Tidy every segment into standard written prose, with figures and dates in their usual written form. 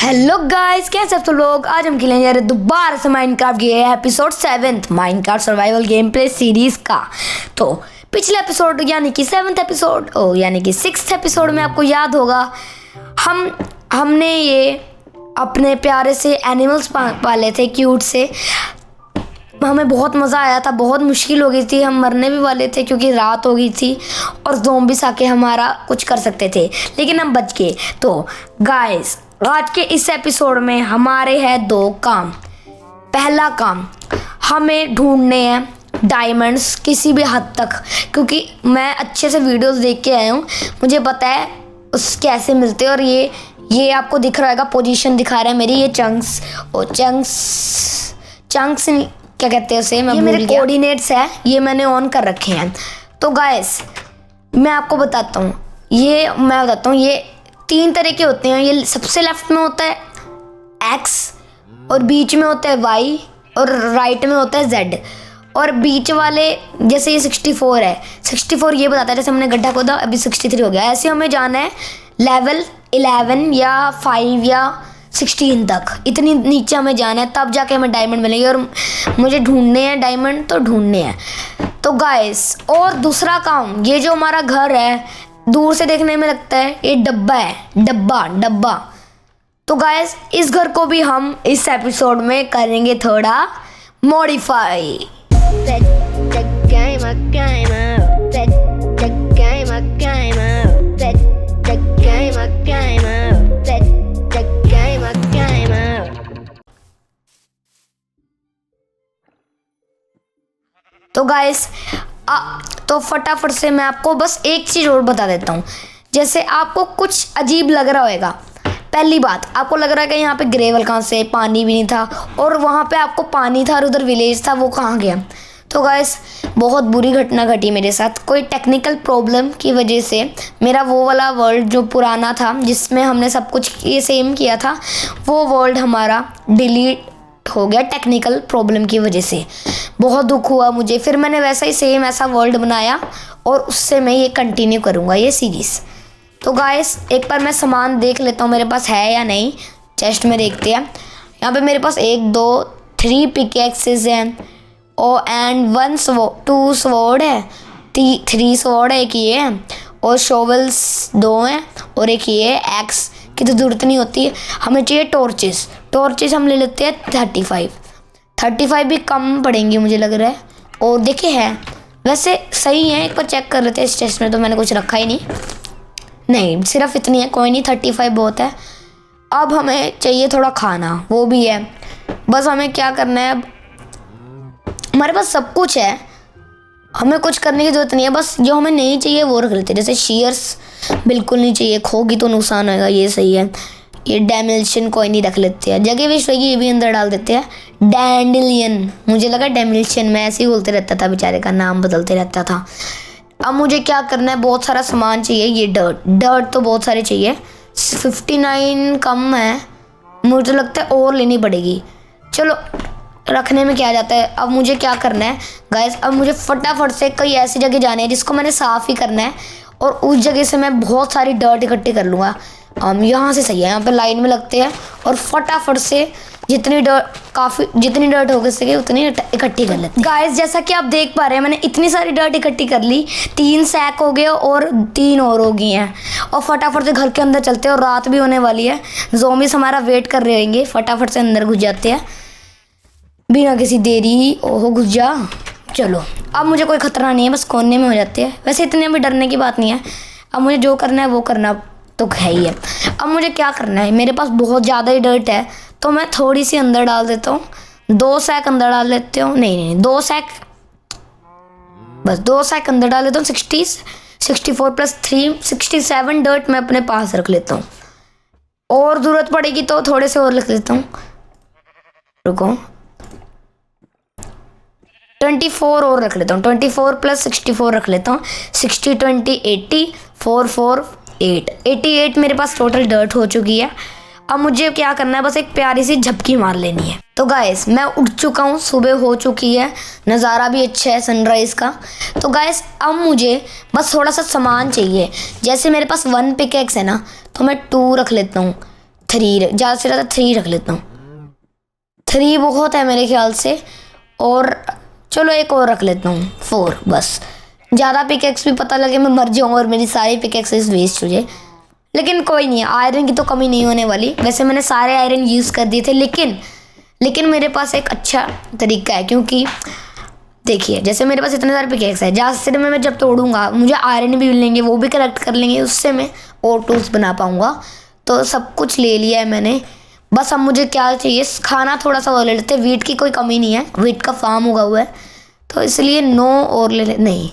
Hello guys, कैसे आप सब लोग। आज हम खेलेंगे यार दोबारा से माइनक्राफ्ट की episode 7 Minecraft survival game play series का। तो पिछले एपिसोड यानी कि 7th एपिसोड यानी कि 6th एपिसोड में आपको याद होगा हमने ये अपने प्यारे से एनिमल्स पाले थे, क्यूट से। हमें बहुत मज़ा आया था, बहुत मुश्किल हो गई थी, हम मरने भी वाले थे क्योंकि रात हो गई थी और ज़ॉम्बीज़ आके हमारा कुछ कर सकते थे, लेकिन हम बच गए। तो गाइस, आज के इस एपिसोड में हमारे हैं 2 काम। पहला काम, हमें ढूंढने हैं डायमंड्स किसी भी हद तक, क्योंकि मैं अच्छे से वीडियोस देख के आया हूँ, मुझे पता है उस कैसे मिलते हैं। और ये आपको दिख रहा है, पोजीशन दिखा रहा है मेरी, ये चंक्स क्या कहते हैं उसे, ये मेरे कोऑर्डिनेट्स है, ये मैंने ऑन कर रखे हैं। तो गाइस मैं आपको बताता हूँ, ये 3 तरह के होते हैं। ये सबसे लेफ्ट में होता है X, और बीच में होता है Y, और राइट में होता है Z। और बीच वाले जैसे ये 64 है, 64 ये बताता है, जैसे हमने गड्ढा खोदा अभी 63 हो गया। ऐसे हमें जाना है लेवल 11 या 5 या 16 तक, इतनी नीचे हमें जाना है, तब जाके हमें डायमंड मिलेंगे। और मुझे ढूंढने हैं डायमंड, तो ढूंढने हैं। तो गाइस, और दूसरा काम, ये जो हमारा घर है दूर से देखने में लगता है ये डब्बा है, डब्बा। तो गाइस, इस घर को भी हम इस एपिसोड में करेंगे थोड़ा मॉडिफाई। तो गाइस, तो फटाफट से मैं आपको बस एक चीज़ और बता देता हूँ। जैसे आपको कुछ अजीब लग रहा होगा, पहली बात आपको लग रहा है कि यहाँ पे ग्रेवल कहाँ से, पानी भी नहीं था, और वहाँ पे आपको पानी था और उधर विलेज था, वो कहाँ गया। तो गाइस, बहुत बुरी घटना घटी मेरे साथ। कोई टेक्निकल प्रॉब्लम की वजह से मेरा वो वाला वर्ल्ड जो पुराना था, जिसमें हमने सब कुछ ये सेम किया था, वो वर्ल्ड हमारा डिलीट हो गया टेक्निकल प्रॉब्लम की वजह से। बहुत दुख हुआ मुझे। फिर मैंने वैसा ही सेम ऐसा वर्ल्ड बनाया और उससे मैं ये कंटिन्यू करूँगा ये सीरीज़। तो गाइस, एक बार मैं सामान देख लेता हूँ मेरे पास है या नहीं। चेस्ट में देखते हैं। यहाँ पे मेरे पास 1 2 3 पिकैक्सेस हैं एंड 2 स्वॉर्ड है, 3 स्वॉर्ड है, एक ये है, और शोवल्स 2 हैं, और एक ये है। एक्स की तो ज़रूरत नहीं होती है, हमें चाहिए टॉर्चेस हम ले लेते हैं 35 भी कम पड़ेंगी मुझे लग रहा है। और देखिए है, वैसे सही है, एक बार चेक कर लेते हैं। इस टेस्ट में तो मैंने कुछ रखा ही नहीं, सिर्फ इतनी है, कोई नहीं, 35 बहुत है। अब हमें चाहिए थोड़ा खाना, वो भी है। बस हमें क्या करना है, हमारे पास सब कुछ है, हमें कुछ करने की ज़रूरत नहीं है। बस जो हमें नहीं चाहिए वो रख लेते हैं। जैसे शीयर्स बिल्कुल नहीं चाहिए, खोगी तो नुकसान होगा, ये सही है। ये डेमिल्शन कोई नहीं रख लेते हैं, जगह वेस्ट होगी, ये भी अंदर डाल देते हैं। डैंडलियन, मुझे लगा डेमिल्शन, मैं ऐसे ही बोलते रहता था, बेचारे का नाम बदलते रहता था। अब मुझे क्या करना है, बहुत सारा सामान चाहिए। ये डर्ट तो बहुत सारे चाहिए, 59 कम है, मुझे लगता है और लेनी पड़ेगी। चलो, रखने में क्या जाता है। अब मुझे क्या करना है गाइस, अब मुझे फटाफट से कई ऐसी जगह जाने हैं जिसको मैंने साफ़ ही करना है, और उस जगह से मैं बहुत सारी डर्ट इकट्ठी कर लूँगा। हम यहाँ से सही है, यहाँ पे लाइन में लगते हैं और फटाफट से जितनी डर्ट हो सके उतनी इकट्ठी कर लेते हैं। गाइस, जैसा कि आप देख पा रहे हैं, मैंने इतनी सारी डर्ट इकट्ठी कर ली, 3 सैक हो गए और 3 और हो गई हैं। और फटाफट से घर के अंदर चलते हैं, और रात भी होने वाली है, ज़ॉम्बीज़ हमारा वेट कर रहे होंगे। फटाफट से अंदर घुस जाते हैं बिना किसी देरी। ओहो, घुस जा। चलो, अब मुझे कोई खतरा नहीं है, बस कोने में हो जाते हैं। वैसे इतने भी डरने की बात नहीं है, अब मुझे जो करना है वो करना तो है ही है। अब मुझे क्या करना है, मेरे पास बहुत ज़्यादा ही डर्ट है, तो मैं थोड़ी सी अंदर डाल देता हूँ, 2 सैक अंदर डाल लेते हूँ। नहीं, 2 सैक, बस 2 सैक अंदर डाल लेता हूँ। 64 + 3 67 डर्ट मैं अपने पास रख लेता हूँ, और ज़रूरत पड़ेगी तो थोड़े से और रख लेता हूँ। रुको, 24 और रख लेता हूँ, 24 + 64 रख लेता हूँ। 60 20 80 4 4 8 88 मेरे पास टोटल डर्ट हो चुकी है। अब मुझे क्या करना है, बस एक प्यारी सी झपकी मार लेनी है। तो गाइस, मैं उठ चुका हूँ, सुबह हो चुकी है, नज़ारा भी अच्छा है सनराइज़ का। तो गाइस, अब मुझे बस थोड़ा सा सामान चाहिए। जैसे मेरे पास 1 पिकैक्स है ना, तो मैं 2 रख लेता हूँ, ज़्यादा से ज़्यादा 3 रख लेता हूँ। 3 बहुत है मेरे ख्याल से। और चलो एक और रख लेता हूँ 4 बस। ज़्यादा पिकेक्स भी पता लगे मैं मर जाऊँ और मेरी सारी पिकेक्सेस वेस्ट हो जाए। लेकिन कोई नहीं, आयरन की तो कमी नहीं होने वाली। वैसे मैंने सारे आयरन यूज़ कर दिए थे, लेकिन मेरे पास एक अच्छा तरीका है। क्योंकि देखिए, जैसे मेरे पास इतने सारे पिकेक्स है, ज़्यादा से मैं जब तोड़ूंगा मुझे आयरन भी मिलेंगे, वो भी कलेक्ट कर लेंगे, उससे मैं और टूल्स बना पाऊंगा। तो सब कुछ ले लिया है मैंने। बस अब मुझे क्या चाहिए, खाना थोड़ा सा और ले लेते हैं। वीट की कोई कमी नहीं है, वीट का फार्म उगा हुआ है, तो इसलिए 9 और नहीं,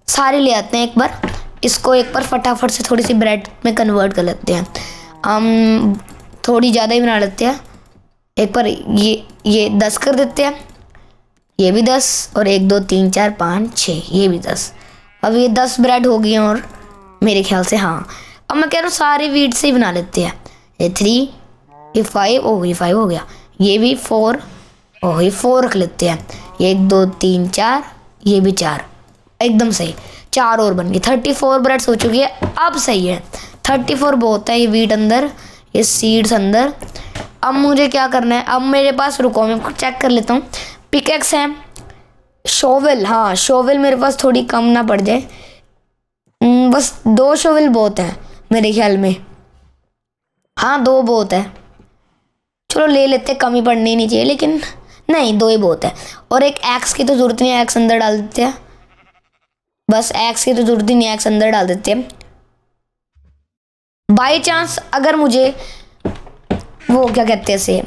सारे ले आते हैं एक बार। इसको एक बार फटाफट से थोड़ी सी ब्रेड में कन्वर्ट कर लेते हैं। हम थोड़ी ज़्यादा ही बना लेते हैं। एक बार ये 10 कर देते हैं, ये भी 10, और 1 2 3 4 5 6 ये भी 10। अब ये 10 ब्रेड हो गई हैं। और मेरे ख्याल से हाँ, अब मैं कह रहा हूँ सारे वीट से ही बना लेते हैं। ये 3, ये 5, ओह ये 5 हो गया, ये भी 4, ओह ये 4 रख लेते हैं। ये 1 2 3 4, ये भी 4, एकदम सही। 4 और बन गई, 34 ब्रेड्स हो चुकी है। अब सही है, 34 बहुत है। ये वीट अंदर, ये सीड्स अंदर। अब मुझे क्या करना है, अब मेरे पास, रुको मैं चेक कर लेता हूँ। पिकेक्स है, शोवेल, हाँ शोवेल मेरे पास थोड़ी कम ना पड़ जाए। बस 2 शोवेल बहुत है मेरे ख्याल में। हाँ 2 बहुत है, चलो ले लेते, कमी पड़नी नहीं चाहिए, लेकिन नहीं 2 ही बहुत है। और एक एक्स की तो जरूरत नहीं है, एक्स अंदर डाल देते हैं। बस एक्स की तो जरूरत ही नहीं है, एक्स अंदर डाल देते हैं। बाई चांस अगर मुझे वो क्या कहते हैं से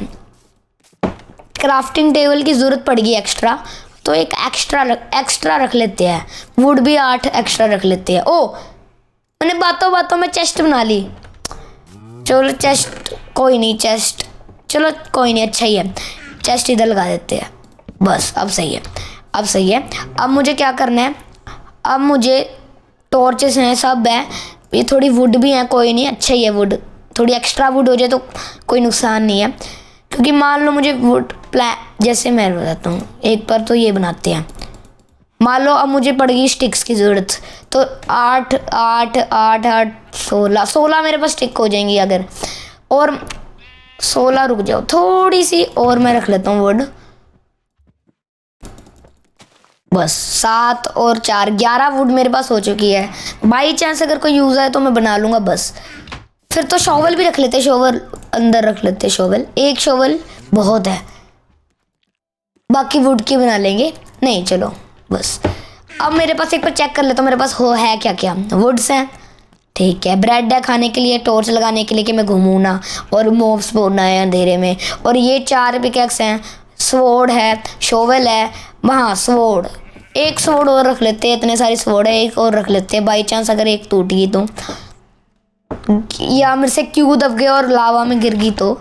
क्राफ्टिंग टेबल की जरूरत पड़ गई एक्स्ट्रा, तो एक एक्स्ट्रा रख लेते हैं। वुड भी 8 एक्स्ट्रा रख लेते हैं। ओ मैंने बातों बातों में चेस्ट बना ली। चलो चेस्ट कोई नहीं, चेस्ट चलो कोई नहीं, अच्छा ही है। चेस्ट इधर लगा देते हैं, बस अब सही है, अब सही है। अब मुझे क्या करना है, अब मुझे टॉर्चेस हैं, सब है, ये थोड़ी वुड भी है, कोई नहीं अच्छा ही है। वुड थोड़ी एक्स्ट्रा वुड हो जाए तो कोई नुकसान नहीं है। क्योंकि मान लो मुझे वुड जैसे मैं बताता हूँ, एक बार तो ये बनाते हैं। मान लो अब मुझे पड़ गई स्टिक्स की ज़रूरत, तो 8 8 8 8 16 मेरे पास स्टिक हो जाएंगी अगर। और 16 रुक जाओ, थोड़ी सी और मैं रख लेता हूँ वुड, बस 7 और 4 11 वुड मेरे पास हो चुकी है। बाई चांस अगर कोई यूज़ आए तो मैं बना लूँगा बस। फिर तो शॉवल भी रख लेते, शॉवल अंदर रख लेते। शॉवल, एक शॉवल बहुत है, बाकी वुड की बना लेंगे। नहीं चलो बस। अब मेरे पास एक बार चेक कर लेता हूँ मेरे पास हो है क्या क्या। वुड्स हैं, ठीक है। ब्रेड है खाने के लिए, टॉर्च लगाने के लिए कि मैं घूमूँ ना और मोब्स बोलना है अंधेरे में। और ये 4 पिकेक्स हैं, स्वॉर्ड है, शोवेल है, वहाँ स्वॉर्ड, एक स्वॉर्ड और रख लेते हैं। इतने सारी स्वॉर्ड है, एक और रख लेते हैं बाई चांस अगर एक टूट गई तो, या मेरे से क्यों दब गया और लावा में गिर गई तो।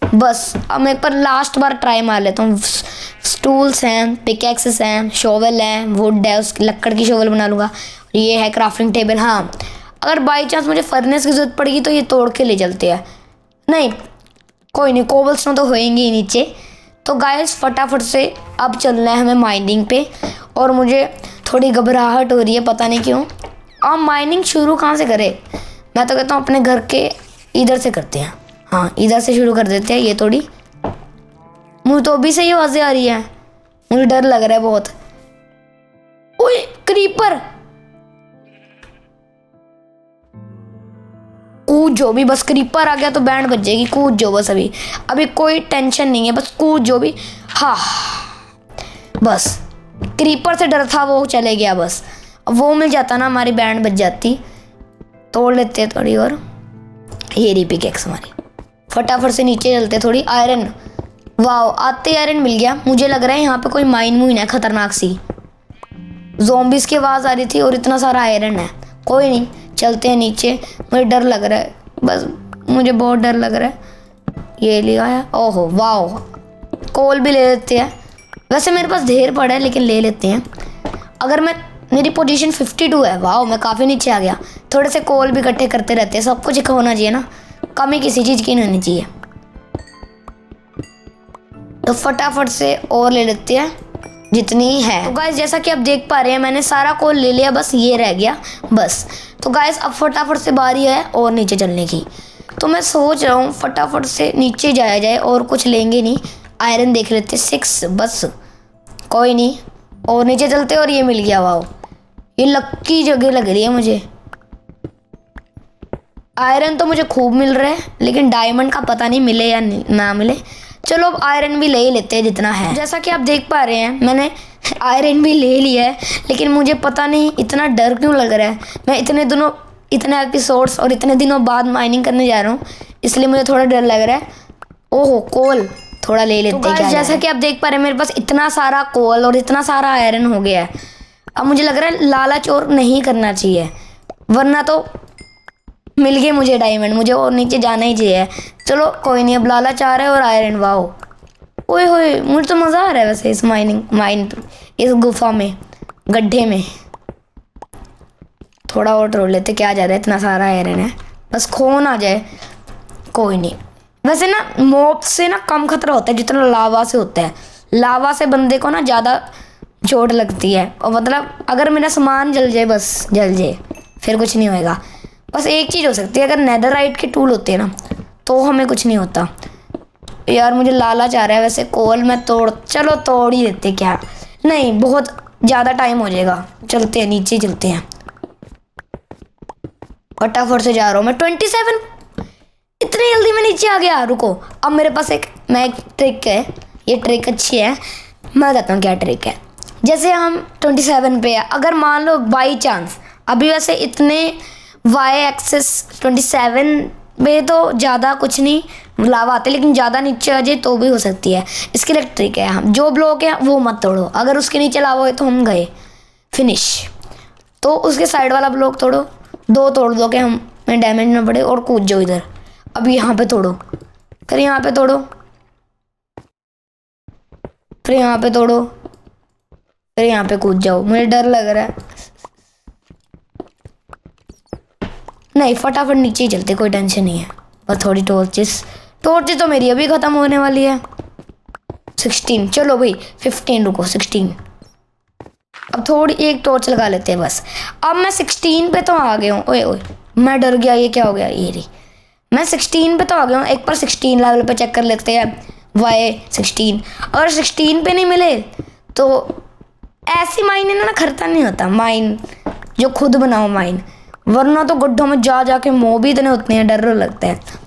बस अब मैं एक बार लास्ट बार ट्राई मार लेता हूँ। स्टूल्स हैं, पिकेक्सेस हैं, शोवेल है, वुड है, उस लकड़ की शोवेल बना लूँगा। ये है क्राफ्टिंग टेबल। हाँ अगर बाई चांस मुझे फर्नेस की ज़रूरत पड़ेगी तो ये तोड़ के ले चलते हैं। नहीं कोई नहीं, कोबलस्टोन तो होएंगे ही नीचे। तो गाइस फटाफट से अब चलना है हमें माइनिंग पे। और मुझे थोड़ी घबराहट हो रही है, पता नहीं क्यों। अब माइनिंग शुरू कहाँ से करें? मैं तो कहता हूँ अपने घर के इधर से करते हैं। हाँ इधर से शुरू कर देते हैं। ये थोड़ी मुझे तो अभी से ही आवाज़ें आ रही है, मुझे डर लग रहा है बहुत। ओए क्रीपर, कूद जो भी, बस क्रीपर आ गया तो बैंड बज जाएगी। कूद जो बस, अभी अभी कोई टेंशन नहीं है, बस कूद जो भी। हाँ बस क्रीपर से डर था वो चले गया, बस अब वो मिल जाता ना हमारी बैंड बज जाती। तोड़ लेते हैं थोड़ी और। ये रही पिकेक्स हमारी, फटाफट से नीचे चलते। थोड़ी आयरन, वाओ आते आयरन मिल गया। मुझे लग रहा है यहाँ पे कोई माइन मुइन है खतरनाक सी। ज़ॉम्बीज की आवाज़ आ रही थी और इतना सारा आयरन है। कोई नहीं चलते हैं नीचे। मुझे डर लग रहा है, बस मुझे बहुत डर लग रहा है। ये लिया है, ओहो वाओ, कोल भी ले लेते हैं। वैसे मेरे पास ढेर पड़ा है लेकिन ले लेते हैं। अगर मेरी पोजीशन 52 है, वाओ मैं काफ़ी नीचे आ गया। थोड़े से कोल भी इकट्ठे करते रहते हैं, सब कुछ एक होना चाहिए ना, कमी किसी चीज़ की नहीं होनी चाहिए। तो फटाफट से और ले लेते हैं जितनी है। तो गाइस जैसा कि आप देख पा रहे हैं मैंने सारा कोल ले लिया, बस ये रह गया बस। तो गाइस अब फटाफट से बारी है और नीचे चलने की। तो मैं सोच रहा हूँ फटाफट से नीचे जाया जाए और कुछ लेंगे नहीं। आयरन देख लेते 6 बस, कोई नहीं। और नीचे चलते और ये मिल गया। वाओ, ये लक्की जगह लग रही है मुझे। आयरन तो मुझे खूब मिल रहा है, लेकिन डायमंड का पता नहीं मिले या ना मिले। चलो अब आयरन भी ले ही लेते हैं जितना है। जैसा कि आप देख पा रहे हैं मैंने आयरन भी ले लिया है, लेकिन मुझे पता नहीं इतना डर क्यों लग रहा है। मैं इतने एपिसोड्स और इतने दिनों बाद माइनिंग करने जा रहा हूँ, इसलिए मुझे थोड़ा डर लग रहा है। ओहो, कोल थोड़ा ले लेते हैं। जैसा कि आप देख पा रहे हैं मेरे पास इतना सारा कोल और इतना सारा आयरन हो गया है। अब मुझे लग रहा है लालच और नहीं करना चाहिए, वरना तो मिल गए मुझे डायमंड, मुझे और नीचे जाना ही चाहिए। चलो कोई नहीं, अब लालच आ रहा है और आयरन। वाओ, ओए होए, मुझे तो मज़ा आ रहा है वैसे इस इस गुफा में, गड्ढे में। थोड़ा और तोड़ लेते, क्या जा रहा है, इतना सारा आयरन है, बस खून आ जाए। कोई नहीं, वैसे ना मॉब से ना कम खतरा होता है जितना लावा से होता है। लावा से बंदे को ना ज़्यादा चोट लगती है, और मतलब अगर मेरा सामान जल जाए, बस जल जाए, फिर कुछ नहीं होएगा। बस एक चीज़ हो सकती है, अगर नेदरराइट के टूल होते हैं ना तो हमें कुछ नहीं होता। यार मुझे लालच आ रहा है वैसे। कोल में चलो तोड़ ही देते, क्या नहीं, बहुत ज़्यादा टाइम हो जाएगा। चलते हैं, नीचे चलते हैं, फटाफट से जा रहा हूँ मैं। 27, इतनी जल्दी मैं नीचे आ गया। रुको, अब मेरे पास एक ट्रिक है। ये ट्रिक अच्छी है, मैं बताता हूँ क्या ट्रिक है। जैसे हम 27 पे है, अगर मान लो बाई चांस, अभी वैसे इतने वाई एक्सेस 27 में तो ज़्यादा कुछ नहीं लावा आते, लेकिन ज़्यादा नीचे आ जाए तो भी हो सकती है। इसके लिए ट्रिक है, हम जो ब्लॉक है वो मत तोड़ो, अगर उसके नीचे लावा हो तो हम गए फिनिश। तो उसके साइड वाला ब्लॉक तोड़ो, 2 तोड़ दो कि हमें डैमेज ना पड़े, और कूद जाओ इधर। अब यहाँ पे तोड़ो, फिर यहाँ पे तोड़ो, फिर यहाँ पे तोड़ो, फिर यहाँ पे कूद जाओ। मुझे डर लग रहा है। नहीं, फटाफट नीचे ही चलते, कोई टेंशन नहीं है। और थोड़ी टॉर्चेस तो मेरी अभी ख़त्म होने वाली है। 16, चलो भाई 15, रुको 16। अब थोड़ी एक टॉर्च लगा लेते हैं बस। अब मैं 16 पे तो आ गया हूँ। ओए ओए, मैं डर गया, ये क्या हो गया, ये रही। मैं 16 पे तो आ गया हूँ। एक बार 16 लेवल पे चेक कर लेते हैं। वाई 16, अगर 16 पे नहीं मिले तो ऐसी माइन है ना, खर्चा नहीं होता माइन, जो खुद बनाओ माइन, वरना तो गड्ढों में जा जाके मोह भी इतने होते हैं, डर लगता है।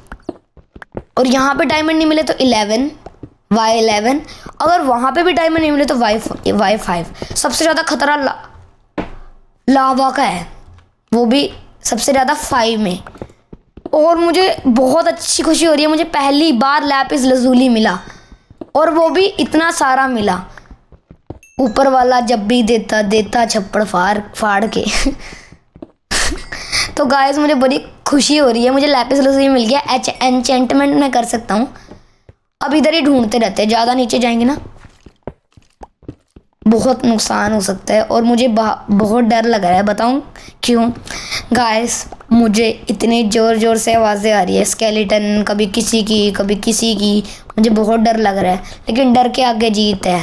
और यहाँ पे डायमंड नहीं मिले तो 11, वाई 11। अगर वहाँ पे भी डायमंड नहीं मिले तो वाई 5। सबसे ज़्यादा खतरा लावा का है, वो भी सबसे ज़्यादा 5 में। और मुझे बहुत अच्छी खुशी हो रही है, मुझे पहली बार लैपिस लजूली मिला, और वो भी इतना सारा मिला। ऊपर वाला जब भी देता छप्पड़ फाड़ के तो गाइस मुझे बड़ी खुशी हो रही है, मुझे लैपिस लजूली मिल गया। एन्चेंटमेंट मैं कर सकता हूँ। अब इधर ही ढूंढते रहते हैं, ज़्यादा नीचे जाएंगे ना बहुत नुकसान हो सकता है, और मुझे बहुत डर लग रहा है। बताऊँ क्यों गाइस? मुझे इतनी ज़ोर से आवाज़ें आ रही है, स्केलेटन, कभी किसी की। मुझे बहुत डर लग रहा है, लेकिन डर के आगे जीत है।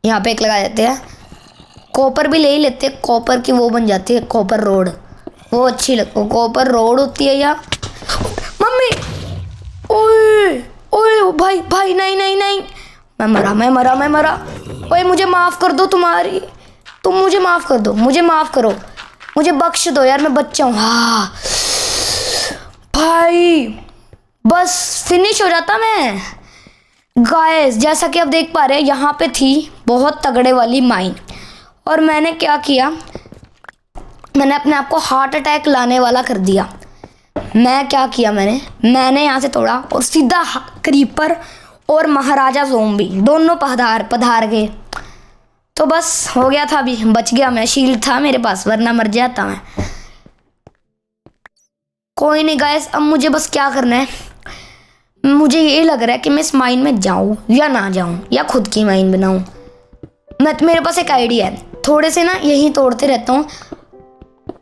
यहाँ पे एक लगा देते हैं, कॉपर भी ले ही लेते हैं। कॉपर की वो बन जाती है कॉपर रोड, वो अच्छी लगती है। कॉपर रोड होती है या मम्मी, ओए ओए भाई नहीं, मैं मरा। ओए मुझे माफ़ कर दो, तुम मुझे माफ़ कर दो, मुझे माफ़ करो, मुझे बख्श दो यार, मैं बच्चा हूँ। हाँ भाई, बस फिनिश हो जाता मैं। गाइस जैसा कि आप देख पा रहे हैं, यहाँ पे थी बहुत तगड़े वाली माइन, और मैंने क्या किया, मैंने अपने आप को हार्ट अटैक लाने वाला कर दिया। मैं क्या किया, मैंने यहाँ से तोड़ा और सीधा क्रीपर और महाराजा ज़ोंबी दोनों पधार गए। तो बस हो गया था, अभी बच गया मैं, शील्ड था मेरे पास, वरना मर जाता मैं। कोई नहीं गाइस, अब मुझे बस क्या करना है, मुझे ये लग रहा है कि मैं इस माइन में जाऊँ या ना जाऊँ, या खुद की माइन बनाऊँ। मेरे पास एक आइडिया है, थोड़े से ना यहीं तोड़ते रहता हूँ।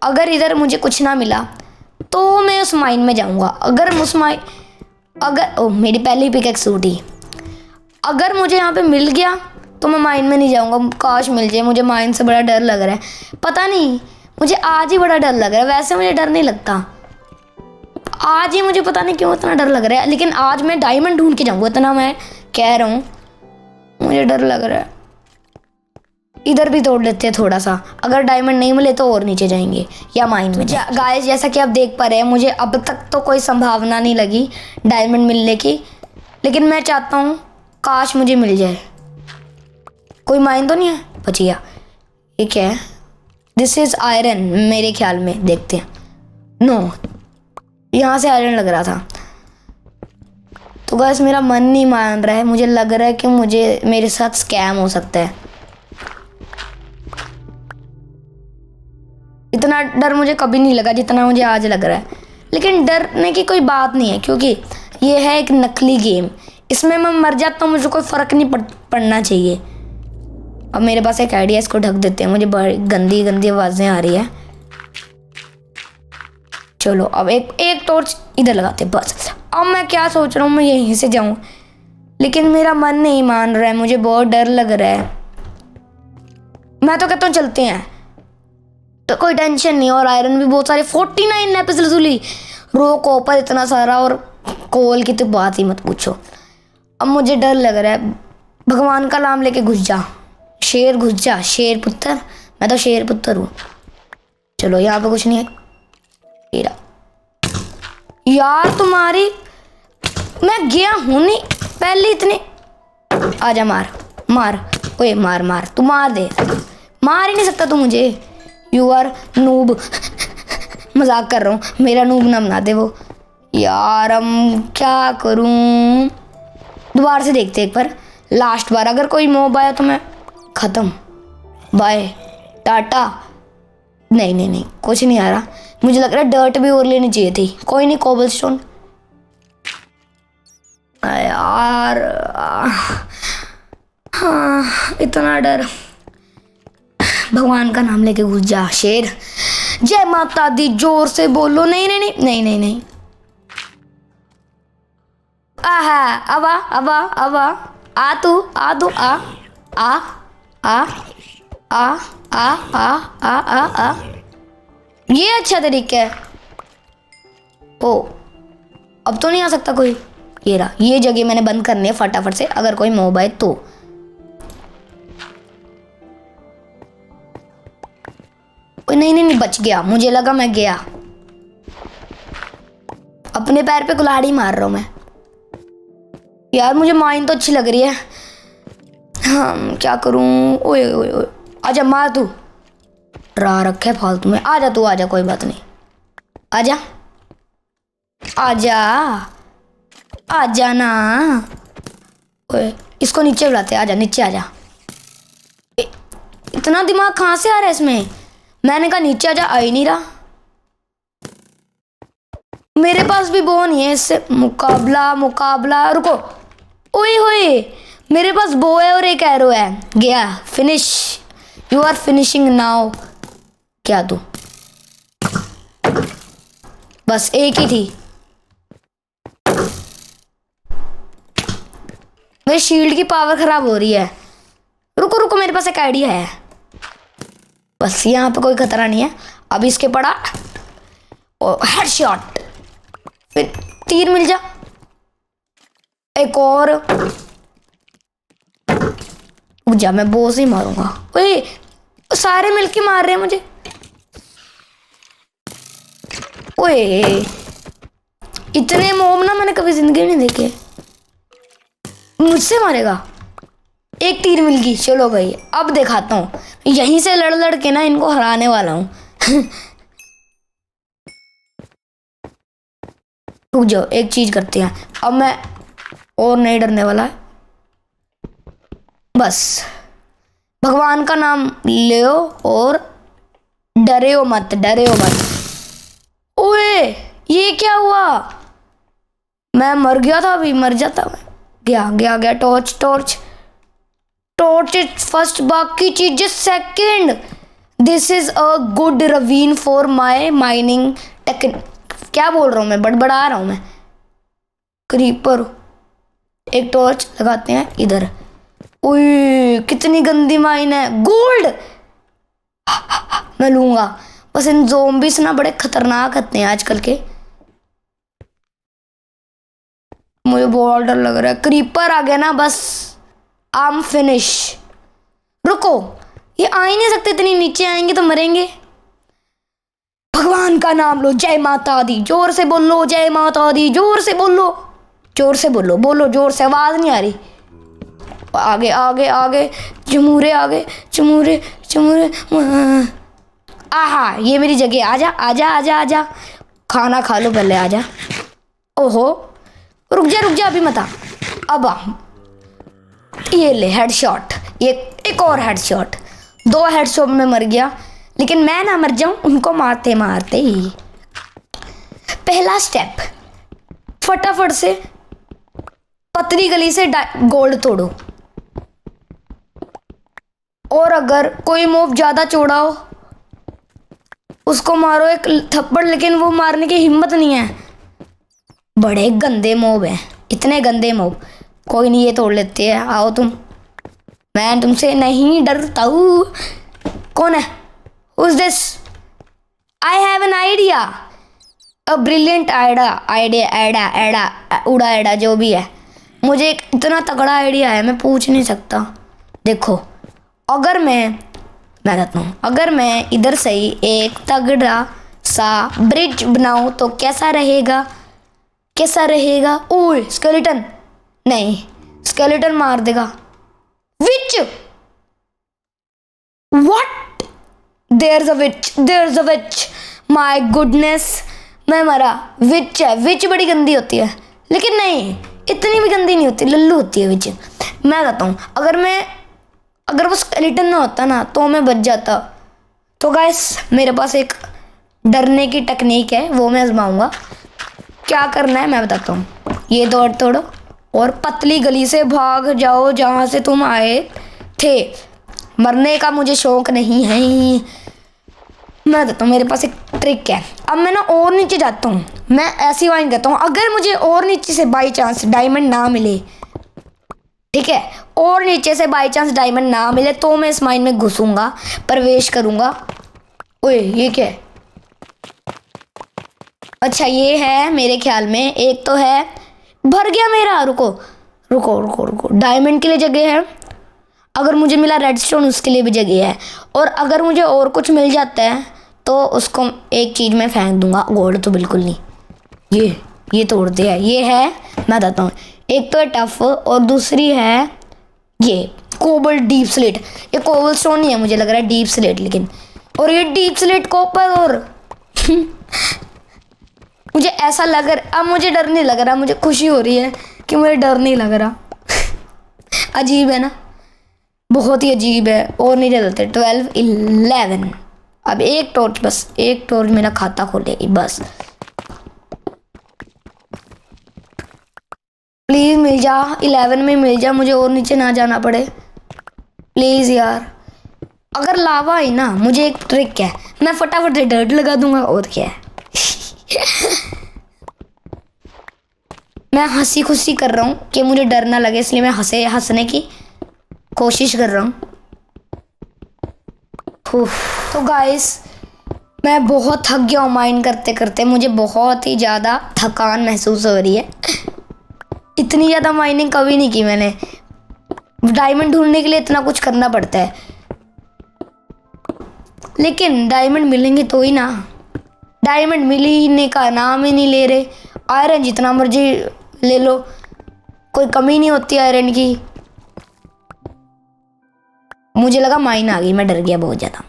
अगर इधर मुझे कुछ ना मिला तो मैं उस माइन में जाऊँगा। अगर मेरी पहली पिकैक्स टूटी, अगर मुझे यहाँ पे मिल गया तो मैं माइन में नहीं जाऊँगा। काश मिल जाए, मुझे माइन से बड़ा डर लग रहा है। पता नहीं मुझे आज ही बड़ा डर लग रहा है, वैसे मुझे डर नहीं लगता, आज ही मुझे पता नहीं क्यों इतना डर लग रहा है। लेकिन आज मैं डायमंड ढूंढ के जाऊंगा, इतना मैं कह रहा हूँ, मुझे डर लग रहा है। इधर भी तोड़ लेते हैं थोड़ा सा, अगर डायमंड नहीं मिले तो और नीचे जाएंगे या माइन में। गाइस जैसा कि आप देख पा रहे हैं, मुझे अब तक तो कोई संभावना नहीं लगी डायमंड मिलने की, लेकिन मैं चाहता हूँ काश मुझे मिल जाए। कोई माइन तो नहीं है? बच गया। ये क्या है? दिस इज आयरन मेरे ख्याल में, देखते हैं। नो, यहाँ से आयरन लग रहा था। तो गाइस मेरा मन नहीं मान रहा है, मुझे लग रहा है कि मेरे साथ स्कैम हो सकता है। इतना डर मुझे कभी नहीं लगा जितना मुझे आज लग रहा है, लेकिन डरने की कोई बात नहीं है क्योंकि ये है एक नकली गेम। इसमें मैं मर जाता हूँ, मुझे कोई फ़र्क नहीं पड़ना चाहिए। अब मेरे पास एक आइडिया, इसको ढक देते हैं, मुझे बड़ी गंदी गंदी आवाज़ें आ रही है। चलो अब एक टॉर्च इधर लगाते हैं बस। अब मैं क्या सोच रहा हूँ, मैं यहीं से जाऊँ, लेकिन मेरा मन नहीं मान रहा है, मुझे बहुत डर लग रहा है। मैं तो कहता हूँ चलते हैं, तो कोई टेंशन नहीं। और आयरन भी बहुत सारे, 49 लैपिस लजुली, रो कॉपर इतना सारा, और कोल की तो बात ही मत पूछो। अब मुझे डर लग रहा है, भगवान का नाम लेके घुस जा शेर, घुस जा शेर पुत्र, मैं तो शेर पुत्र हूँ। चलो यहाँ पे कुछ नहीं है। तेरा यार तुम्हारी, मैं गया हूँ नहीं पहले इतने। आजा मार मार, ओए मार मार, तू मार दे, मार ही नहीं सकता तू मुझे। You are noob. मजाक कर रहा हूँ, मेरा नूब ना बना दे वो। यार हम क्या करूँ, दोबारा से देखते एक बार, लास्ट बार। अगर कोई मॉब आया तो मैं ख़त्म, बाय टाटा। नहीं नहीं नहीं, कुछ नहीं आ रहा। मुझे लग रहा है डर्ट भी और लेनी चाहिए थी। कोई नहीं, कोबलस्टोन। यार हाँ, इतना डर। भगवान का नाम लेके घुस जा शेर। जय माता दी, जोर से बोलो। नहीं नहीं नहीं नहीं नहीं नहीं। आहा, अबा अबा अबा, आ तू आ तू आ आ आ आ आ आ आ आ आ। ये अच्छा तरीका है। ओ, अब तो नहीं आ सकता कोई। ये रहा, ये जगह मैंने बंद करनी है फटाफट से, अगर कोई मॉब आए तो। नहीं नहीं नहीं, बच गया। मुझे लगा मैं गया, अपने पैर पे कुल्हाड़ी मार रहा हूं मैं। यार मुझे माइन तो अच्छी लग रही है। हाँ क्या करूं। ओए ओए ओए, आजा मार तू, डरा रखे फालतू में। आजा तू, आजा, कोई बात नहीं, आजा आजा आजा ना। ओए इसको नीचे बुलाते, आजा नीचे आजा। इतना दिमाग कहाँ से आ रहा है इसमें। मैंने कहा नीचे आजा, आ ही नहीं रहा। मेरे पास भी बो नहीं है, इससे मुकाबला मुकाबला। रुको, ओए होए, मेरे पास बो है और एक एरो है। गया, finish, you are finishing now. क्या तू, बस एक ही थी। मेरी शील्ड की पावर खराब हो रही है। रुको रुको, मेरे पास एक आइडिया है। बस यहाँ पे कोई खतरा नहीं है। अब इसके पड़ा हेडशॉट, फिर तीर मिल जा, एक और। जा, मैं बोस ही मारूंगा। ओए सारे मिलके मार रहे हैं मुझे। ओए इतने मोम ना मैंने कभी जिंदगी में नहीं देखे। मुझसे मारेगा। एक तीर मिल गई। चलो भाई अब दिखाता हूँ, यहीं से लड़ लड़ के ना इनको हराने वाला हूँ। रुक जाओ, एक चीज करते हैं अब, मैं और नहीं डरने वाला। बस भगवान का नाम लो और डरे मत, डरे मत। ओए ये क्या हुआ, मैं मर गया था, अभी मर जाता मैं। गया गया गया। टॉर्च टॉर्च टॉर्च फर्स्ट, बाकी चीजें second. This is a good ravine for my mining technique. क्या बोल रहा हूँ मैं, बड़बड़ा रहा हूँ मैं। क्रीपर, एक टॉर्च लगाते हैं इधर। ओए कितनी गंदी माइन है। गोल्ड मैं लूंगा, बस इन ज़ोंबीस ना बड़े खतरनाक होते हैं आजकल के। मुझे बहुत डर लग रहा है, क्रीपर आ गया ना बस आई एम फिनिश। रुको, ये आ ही नहीं सकते, इतनी नीचे आएंगे तो मरेंगे। भगवान का नाम लो, जय माता दी, जोर से बोलो जय माता दी, जोर से बोलो, जोर से बोलो, बोलो जोर से, आवाज नहीं आ रही। आगे आगे आगे, चमूरे आगे, चमूरे चमूरे। आहा, ये मेरी जगह, आजा आजा आजा आजा, खाना खा लो पहले, आजा। ओहो, रुक जा अभी मत आ, अब आ। ये ले हेडशॉट, ये एक और हेडशॉट, 2 हेडशॉट में मर गया। लेकिन मैं ना मर जाऊं उनको मारते मारते ही। पहला स्टेप, फटाफट से पतली गली से गोल्ड तोड़ो, और अगर कोई मोब ज्यादा चौड़ा हो उसको मारो एक थप्पड़, लेकिन वो मारने की हिम्मत नहीं है, बड़े गंदे मोब हैं, इतने गंदे मोब। कोई नहीं, ये तोड़ लेते हैं, आओ तुम, मैं तुमसे नहीं डरता हूँ। कौन है? Who's this? I have an idea, a brilliant idea, जो भी है, मुझे एक इतना तगड़ा आइडिया है, मैं पूछ नहीं सकता। देखो, अगर मैं कहता हूँ, अगर मैं इधर से ही एक तगड़ा सा ब्रिज बनाऊं तो कैसा रहेगा? कैसा रहेगा? ओए स्केलेटन, नहीं स्केलेटन मार देगा। Witch, what, there is a witch, my goodness, मैं मरा। विच है, विच बड़ी गंदी होती है, लेकिन नहीं इतनी भी गंदी नहीं होती, लल्लू होती है विच। मैं कहता हूँ अगर वो स्केलेटन ना होता ना तो मैं बच जाता। तो गाइस, मेरे पास एक डरने की टेक्निक है, वो मैं आजमाऊंगा। क्या करना है मैं बताता हूँ। ये दौड़ तोड़ो और पतली गली से भाग जाओ जहाँ से तुम आए थे। मरने का मुझे शौक नहीं है। मैं बताता हूँ, मेरे पास एक ट्रिक है। अब मैं ना और नीचे जाता हूँ, मैं ऐसी वाइन कहता हूँ, अगर मुझे और नीचे से बाई चांस डायमंड ना मिले, ठीक है, और नीचे से बाई चांस डायमंड ना मिले तो मैं इस माइन में घुसूंगा, प्रवेश करूंगा। ओए ये क्या है? अच्छा ये है मेरे ख्याल में, एक तो है, भर गया मेरा। रुको रुको रुको रुको, डायमंड के लिए जगह है, अगर मुझे मिला रेडस्टोन उसके लिए भी जगह है, और अगर मुझे और कुछ मिल जाता है तो उसको एक चीज़ में फेंक दूंगा। गोल्ड तो बिल्कुल नहीं। ये तोड़ दिया। ये है, मैं बताता हूँ, एक तो है टफ और दूसरी है ये कोबल डीप स्लेट। ये कोबल स्टोन नहीं है, मुझे लग रहा है डीप स्लेट, लेकिन और ये डीप स्लेट कॉपर। और मुझे ऐसा लग रहा, अब मुझे डर नहीं लग रहा, मुझे खुशी हो रही है कि मुझे डर नहीं लग रहा। अजीब है ना, बहुत ही अजीब है। और नहीं चलते। 12 11, अब एक टॉर्च, बस एक टॉर्च मेरा खाता खोलेगी बस। प्लीज मिल जा, 11 में मिल जा, मुझे और नीचे ना जाना पड़े प्लीज यार। अगर लावा है ना, मुझे एक ट्रिक है, मैं फटाफट से डर्ट लगा दूंगा। और क्या है मैं हंसी खुशी कर रहा हूँ कि मुझे डर ना लगे, इसलिए मैं हंसने की कोशिश कर रहा हूँ। तो गाइस, मैं बहुत थक गया हूँ माइन करते करते, मुझे बहुत ही ज़्यादा थकान महसूस हो रही है। इतनी ज़्यादा माइनिंग कभी नहीं की मैंने। डायमंड ढूंढने के लिए इतना कुछ करना पड़ता है, लेकिन डायमंड मिलेंगे तो ही ना। डायमंड मिलने का नाम ही नहीं ले रहे। आयरन जितना मर्जी ले लो, कोई कमी नहीं होती आयरन की। मुझे लगा माइन आ गई, मैं डर गया बहुत ज़्यादा।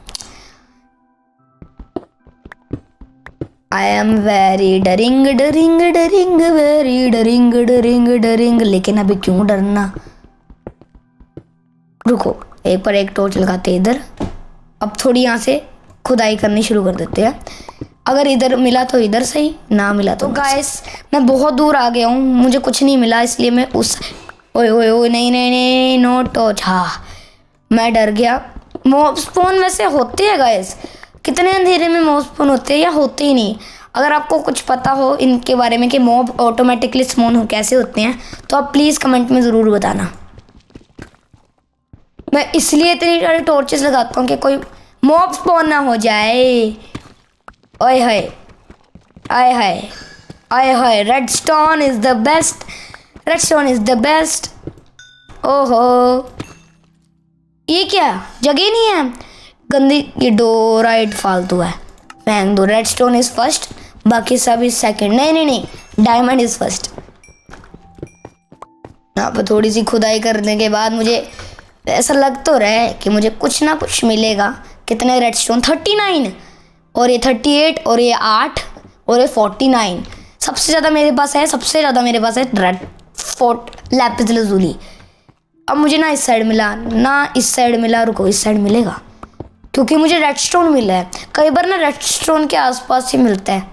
I am very during during during, very during during during, लेकिन अभी क्यों डरना। रुको, एक पर एक टॉर्च लगाते इधर। अब थोड़ी यहाँ से खुदाई करनी शुरू कर देते हैं। अगर इधर मिला तो इधर सही, ना मिला तो गाइस मैं बहुत दूर आ गया हूँ, मुझे कुछ नहीं मिला, इसलिए मैं उस ओए ओए ओए नहीं नहीं नहीं, नो टॉर्च। हाँ मैं डर गया। मॉब स्पॉन वैसे होते हैं गाइस, कितने अंधेरे में मॉब स्पॉन होते हैं या होते ही नहीं। अगर आपको कुछ पता हो इनके बारे में कि मॉब ऑटोमेटिकली स्पॉन कैसे होते हैं, तो आप प्लीज़ कमेंट में ज़रूर बताना। मैं इसलिए इतनी सारी टॉर्चेस लगाता हूँ कि कोई मॉब स्पॉन ना हो जाए। ओए हाय, आय हाय, आय हाय, redstone is the best, redstone is the best. ओहो, ये क्या, जगह नहीं है, गंदी, ये डोराइट फालतू है, फेंक दो। रेडस्टोन इज फर्स्ट, बाकी सब इज सेकंड। नहीं नहीं नहीं, डायमंड इज फर्स्ट। यहाँ पर थोड़ी सी खुदाई करने के बाद मुझे ऐसा लग तो रहा है कि मुझे कुछ ना कुछ मिलेगा। कितने रेडस्टोन, 39, और ये 38, और ये 8, और ये 49। सबसे ज़्यादा मेरे पास है, सबसे ज़्यादा मेरे पास है रेड फोर्ट लैपिस लजुली। अब मुझे ना इस साइड मिला ना इस साइड मिला, रुको इस साइड मिलेगा क्योंकि मुझे रेडस्टोन मिला है। कई बार ना रेडस्टोन के आसपास ही मिलता है,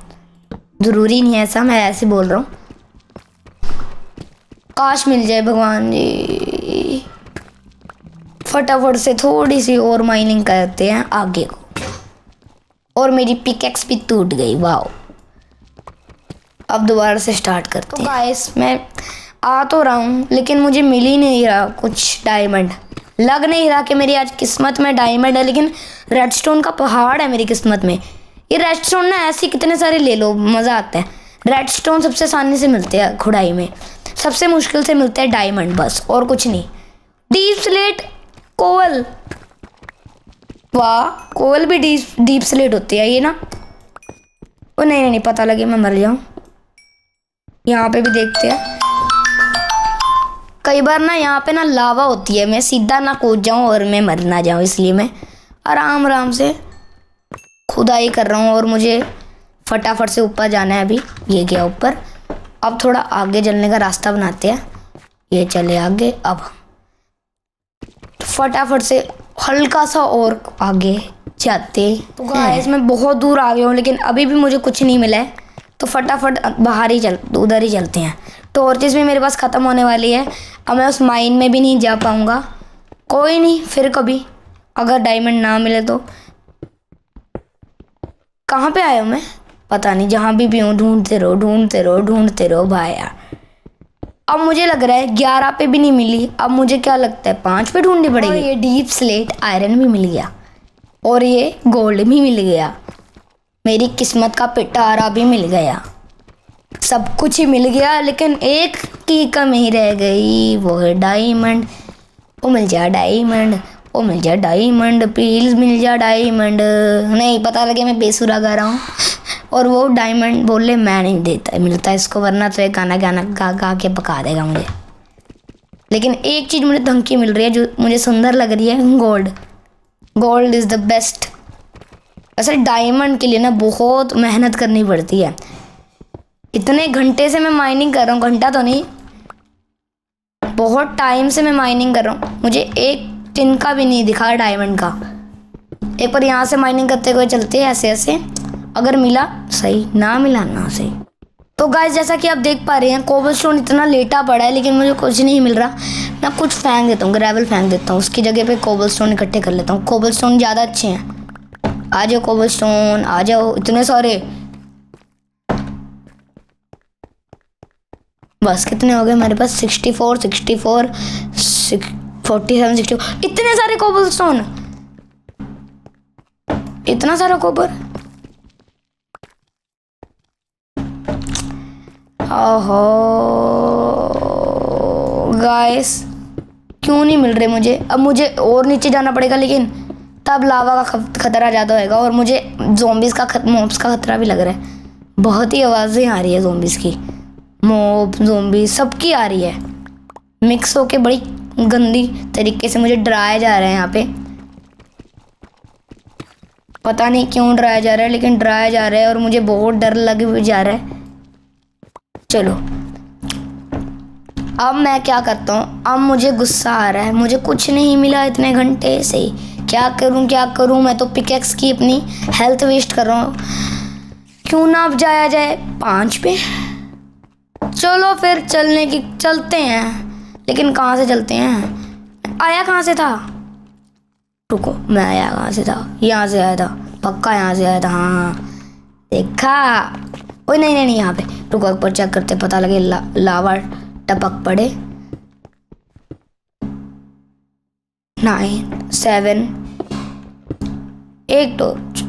ज़रूरी नहीं है ऐसा, मैं ऐसे बोल रहा हूँ। काश मिल जाए भगवान जी। फटाफट से थोड़ी सी और माइनिंग करते हैं आगे को, और मेरी पिकेक्स भी टूट गई, वाओ। अब दोबारा से स्टार्ट करते हैं। गाइस मैं आ तो रहा हूँ लेकिन मुझे मिल ही नहीं रहा कुछ डायमंड। लग नहीं रहा कि मेरी आज किस्मत में डायमंड है, लेकिन रेडस्टोन का पहाड़ है मेरी किस्मत में। ये रेडस्टोन ना ऐसे कितने सारे ले लो, मज़ा आता है। रेडस्टोन सबसे आसानी से मिलते हैं खुदाई में, सबसे मुश्किल से मिलते हैं डायमंड, बस और कुछ नहीं। डीप स्लेट, कोवल, वाह कोवल भी डीप स्लेट होती है ये ना। ओ नहीं नहीं नहीं, पता लगे मैं मर जाऊँ। यहाँ पे भी देखते हैं, कई बार ना यहाँ पे ना लावा होती है, मैं सीधा ना कूद जाऊँ और मैं मर ना जाऊँ, इसलिए मैं आराम आराम से खुदाई कर रहा हूँ। और मुझे फटाफट से ऊपर जाना है अभी। ये गया ऊपर, अब थोड़ा आगे चलने का रास्ता बनाते हैं। ये चले आगे, अब फटाफट से हल्का सा और आगे जाते। तो गाइस मैं बहुत दूर आ गया हूँ लेकिन अभी भी मुझे कुछ नहीं मिला है, तो फटाफट बाहर ही उधर ही चलते हैं। टॉर्चेस भी मेरे पास ख़त्म होने वाली है, अब मैं उस माइन में भी नहीं जा पाऊँगा। कोई नहीं, फिर कभी अगर डायमंड ना मिले तो। कहाँ पे आया हूँ मैं पता नहीं, जहाँ भी हूँ ढूंढते रहो ढूंढते रहो ढूंढते रहो भाई यार। अब मुझे लग रहा है 11 पे भी नहीं मिली, अब मुझे क्या लगता है 5 पे ढूंढनी पड़ेगी। और ये डीप स्लेट आयरन भी मिल गया, और ये गोल्ड भी मिल गया, मेरी किस्मत का पिटारा भी मिल गया, सब कुछ ही मिल गया। लेकिन एक की कमी रह गई, वो है डायमंड। वो मिल जा डायमंड, वो मिल जा डायमंड, प्लीज मिल जा डायमंड। नहीं, पता लगे मैं बेसुरा गा रहा हूँ और वो डायमंड बोले मैं नहीं देता मिलता इसको, वरना तो एक गाना गाना गा गा के पका देगा मुझे। लेकिन एक चीज़ मुझे ढंग की मिल रही है जो मुझे सुंदर लग रही है, gold. Gold is the best. वैसे डायमंड के लिए ना बहुत मेहनत करनी पड़ती है। इतने घंटे से मैं माइनिंग कर रहा हूँ, घंटा तो नहीं, बहुत टाइम से मैं माइनिंग कर रहा हूँ, मुझे एक तिनका भी नहीं दिखा डायमंड का। एक बार यहाँ से माइनिंग करते हुए चलते हैं ऐसे ऐसे, अगर मिला सही, ना मिला ना सही। तो गाइस जैसा कि आप देख पा रहे हैं कोबलस्टोन इतना लेटा पड़ा है लेकिन मुझे कुछ नहीं मिल रहा। मैं कुछ फेंक देता हूँ, ग्रेवल फेंक देता हूँ, उसकी जगह पे कोबलस्टोन इकट्ठे कर लेता हूँ। कोबलस्टोन ज़्यादा अच्छे हैं। आ जाओ कोबलस्टोन, आ जाओ, इतने सारे। बस कितने हो गए हमारे पास, 64, 64, 47, 64, इतने सारे कोबलस्टोन, इतना सारा कोबर। ओहो गाइस, क्यों नहीं मिल रहे मुझे। अब मुझे और नीचे जाना पड़ेगा, लेकिन तब लावा का खतरा ज़्यादा होएगा और मुझे ज़ोंबीज का मॉब्स का खतरा भी लग रहा है। बहुत ही आवाज़ें आ रही है ज़ोंबीज की, मॉब ज़ोंबी सबकी आ रही है, मिक्स होके बड़ी गंदी तरीके से मुझे डराया जा रहा है यहाँ पे। पता नहीं क्यों डराया जा रहा है, लेकिन डराया जा रहा है और मुझे बहुत डर लग भी जा रहा है। चलो अब मैं क्या करता हूँ, अब मुझे गुस्सा आ रहा है, मुझे कुछ नहीं मिला इतने घंटे से, क्या करूँ क्या करूँ। मैं तो पिकेक्स की अपनी हेल्थ वेस्ट कर रहा हूँ, क्यों ना अब जाया जाए 5 पे। चलो फिर चलते हैं, लेकिन कहाँ से चलते हैं, आया कहाँ से था, रुको मैं आया कहाँ से था, यहाँ से आया था, पक्का यहाँ से आया था, हाँ देखा। ओए नहीं नहीं नहीं, यहाँ पे रुको, एक बार चेक करते, पता लगे लावा टपक पड़े। 9, 7, एक टॉर्च,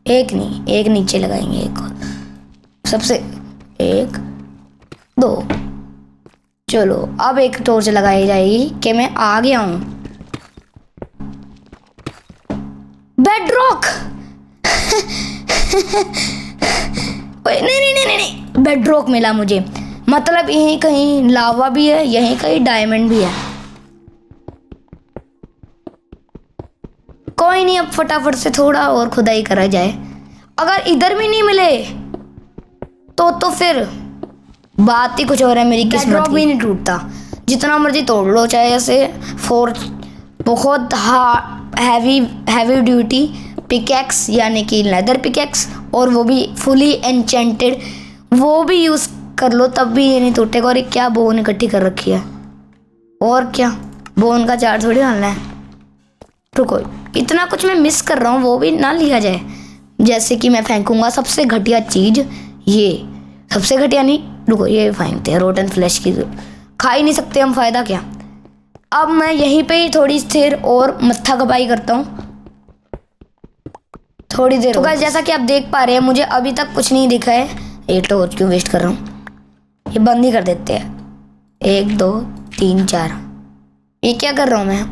एक नहीं, एक नीचे लगाएंगे, एक और सबसे, 1 2। चलो अब एक टॉर्च लगाई जाएगी कि मैं आ गया हूँ। बेडरॉक नहीं नहीं नहीं नहीं नहीं, बेडरॉक मिला मुझे। मतलब यहीं कहीं लावा भी है, यहीं कहीं डायमंड भी है। कोई नहीं, अब फटाफट से थोड़ा और खुदाई करा जाए। अगर इधर भी नहीं मिले तो फिर बात ही कुछ और है। मेरी किस्मत भी नहीं टूटता, जितना मर्जी तोड़ लो, चाहे ऐसे बहुत हैवी ड्यूटी पिकैक्स यानी कि लेदर पिकैक्स, और वो भी फुली एन्चेंटेड, वो भी यूज़ कर लो तब भी ये नहीं टूटेगा। और ये क्या बोन इकट्ठी कर रखी है, और क्या बोन का चार्ज थोड़ी डालना है। रुको, इतना कुछ मैं मिस कर रहा हूँ, वो भी ना लिया जाए। जैसे कि मैं फेंकूंगा सबसे घटिया चीज़, ये सबसे घटिया नहीं, रुको ये फेंकते हैं, रोटन फ्लैश की खा ही नहीं सकते हम, फ़ायदा क्या। अब मैं यहीं पे ही थोड़ी देर और मत्था कपाई करता हूँ, थोड़ी देर। तो गाइस जैसा कि आप देख पा रहे हैं, मुझे अभी तक कुछ नहीं दिखा है। ये टॉर्च क्यों वेस्ट कर रहा हूँ, ये बंद ही कर देते हैं। 1 2 3 4। ये क्या कर रहा हूँ मैं,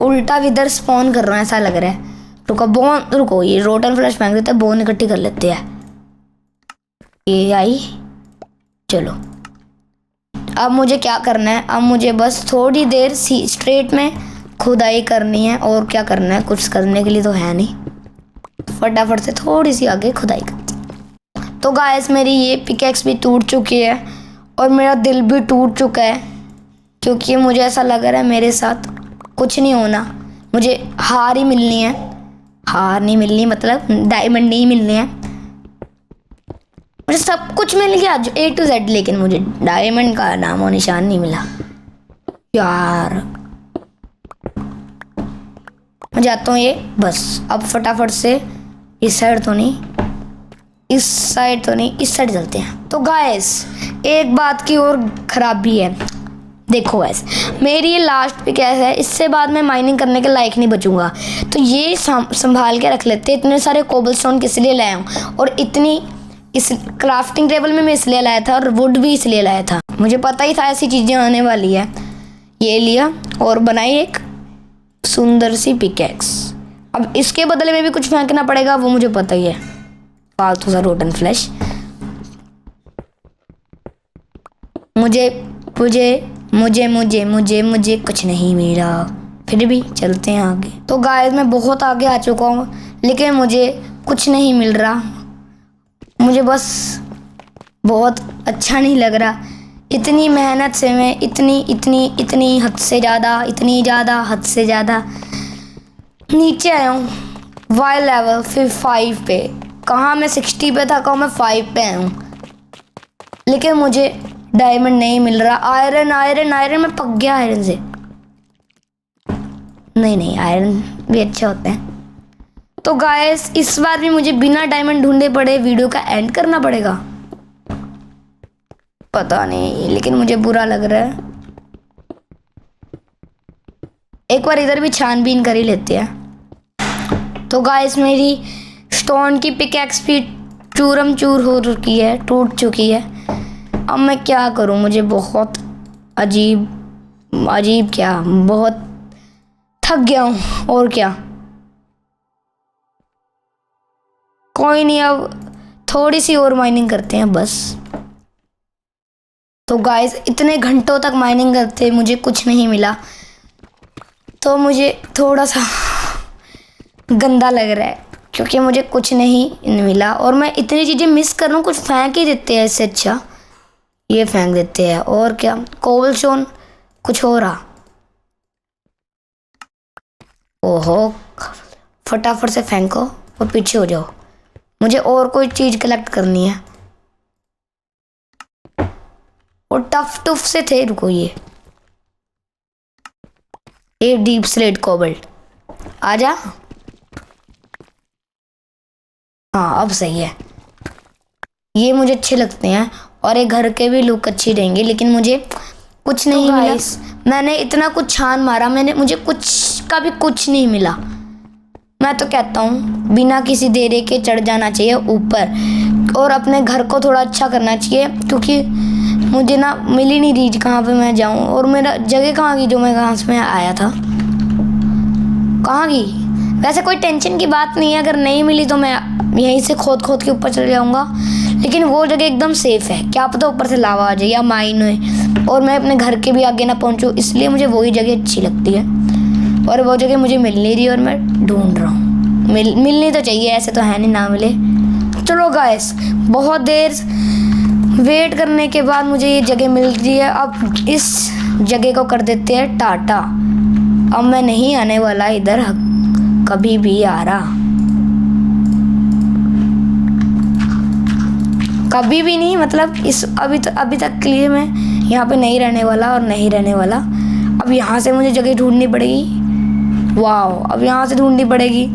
उल्टा विदर स्पॉन कर रहा हूँ ऐसा लग रहा है। रुको ये रोटन फ्लैश फेंक देते हैं, बोन इकट्ठी कर लेते हैं। ये आई, चलो अब मुझे क्या करना है, अब मुझे बस थोड़ी देर स्ट्रेट में खुदाई करनी है। और क्या करना है, कुछ करने के लिए तो है नहीं, फटाफट से थोड़ी सी आगे खुदाई करती। तो गाइस मेरी ये पिकैक्स भी टूट चुकी है और मेरा दिल भी टूट चुका है, क्योंकि मुझे ऐसा लग रहा है मेरे साथ कुछ नहीं होना, मुझे हार ही मिलनी है। हार नहीं मिलनी मतलब डायमंड नहीं मिलने हैं। मुझे सब कुछ मिल गया जो A to Z, लेकिन मुझे डायमंड का नाम और निशान नहीं मिला यार। मैं जाता हूँ ये बस, अब फटाफट से इस साइड तो नहीं, इस साइड तो नहीं, इस साइड चलते हैं। तो गाइस एक बात की और खराबी है, देखो गाइस मेरी ये लास्ट पिक है, इससे बाद मैं माइनिंग करने के लायक नहीं बचूंगा। तो ये संभाल के रख लेते। इतने सारे कोबलस्टोन किस लिए लाया हूँ, और इतनी इस क्राफ्टिंग टेबल में मैं इसलिए लाया था, और वुड भी इसलिए लाया था, मुझे पता ही था ऐसी चीज़ें आने वाली है। ये लिया और बनाई एक सुंदर सी पिकैक्स। अब इसके बदले में भी कुछ फेंकना पड़ेगा, वो मुझे पता ही है, फालतू सा रोटन फ्लैश। मुझे मुझे मुझे मुझे मुझे मुझे कुछ नहीं मिला, फिर भी चलते हैं आगे। तो गाइस मैं बहुत आगे आ चुका हूँ, लेकिन मुझे कुछ नहीं मिल रहा, मुझे बस बहुत अच्छा नहीं लग रहा। इतनी मेहनत से मैं इतनी हद से ज़्यादा, इतनी ज़्यादा हद से ज़्यादा नीचे आया हूँ। वाई लेवल फिर 5 पे, कहाँ मैं 60 पे था, कहाँ मैं 5 पे आया हूँ, लेकिन मुझे डायमंड नहीं मिल रहा। आयरन में पक गया आयरन से। नहीं आयरन भी अच्छे होते हैं। तो गाइस इस बार भी मुझे बिना डायमंड ढूंढे पड़े वीडियो का एंड करना पड़ेगा, पता नहीं, लेकिन मुझे बुरा लग रहा है। एक बार इधर भी छानबीन कर ही लेते हैं। तो गाइस मेरी स्टोन की पिकैक्स भी चूरम चूर हो चुकी है, टूट चुकी है। अब मैं क्या करूं, मुझे बहुत अजीब क्या, बहुत थक गया हूं। और क्या, कोई नहीं, अब थोड़ी सी और माइनिंग करते हैं बस। तो गाइस इतने घंटों तक माइनिंग करते मुझे कुछ नहीं मिला, तो मुझे थोड़ा सा गंदा लग रहा है, क्योंकि मुझे कुछ नहीं मिला और मैं इतनी चीज़ें मिस कर रहा हूँ। कुछ फेंक ही देते हैं, इससे अच्छा ये फेंक देते हैं। और क्या, कोबलस्टोन कुछ हो रहा। ओहो, फटाफट से फेंको और पीछे हो जाओ, मुझे और कोई चीज़ कलेक्ट करनी है। और टफ से थे, रुको ये डीप स्लेट कोबल्ट, आजा। हाँ अब सही है, ये मुझे अच्छे लगते हैं और ये घर के भी लुक अच्छी रहेंगे, लेकिन मुझे कुछ नहीं मिला। मैंने इतना कुछ छान मारा, मुझे कुछ का भी कुछ नहीं मिला। मैं तो कहता हूँ बिना किसी देरी के चढ़ जाना चाहिए ऊपर और अपने घर को थोड़ा अच्छा करना चाहिए, क्योंकि मुझे ना मिल ही नहीं रही कहाँ पे मैं जाऊँ। और मेरा जगह कहाँ की जो मैं कहाँ से मैं आया था, कहाँ की? वैसे कोई टेंशन की बात नहीं है, अगर नहीं मिली तो मैं यहीं से खोद खोद के ऊपर चले जाऊँगा, लेकिन वो जगह एकदम सेफ़ है। क्या पता ऊपर से लावा आ जाए या माइन हो और मैं अपने घर के भी आगे ना पहुँचूँ, इसलिए मुझे वही जगह अच्छी लगती है। और वो जगह मुझे मिल नहीं रही और मैं ढूंढ रहा हूँ। मिलनी तो चाहिए, ऐसे तो है नहीं ना मिले। चलो गाइस, बहुत देर वेट करने के बाद मुझे ये जगह मिल रही है। अब इस जगह को कर देते हैं टाटा। अब मैं नहीं आने वाला इधर कभी भी आ रहा, कभी भी नहीं, मतलब इस अभी तक के लिए मैं यहाँ पे नहीं रहने वाला और नहीं रहने वाला। अब यहाँ से मुझे जगह ढूंढनी पड़ेगी। वाह, अब यहाँ से ढूंढनी पड़ेगी।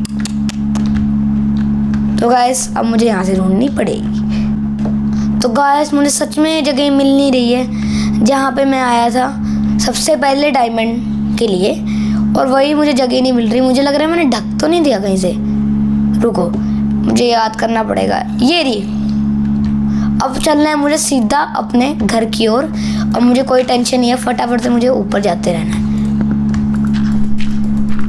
तो गाइस अब मुझे यहाँ से ढूंढनी पड़ेगी। तो गाइस मुझे सच में जगह मिल नहीं रही है जहाँ पे मैं आया था सबसे पहले डायमंड के लिए, और वही मुझे जगह नहीं मिल रही। मुझे लग रहा है मैंने ढक तो नहीं दिया कहीं से। रुको, मुझे याद करना पड़ेगा। ये रही, अब चलना है मुझे सीधा अपने घर की ओर। अब मुझे कोई टेंशन नहीं है, फटाफट से मुझे ऊपर जाते रहना है,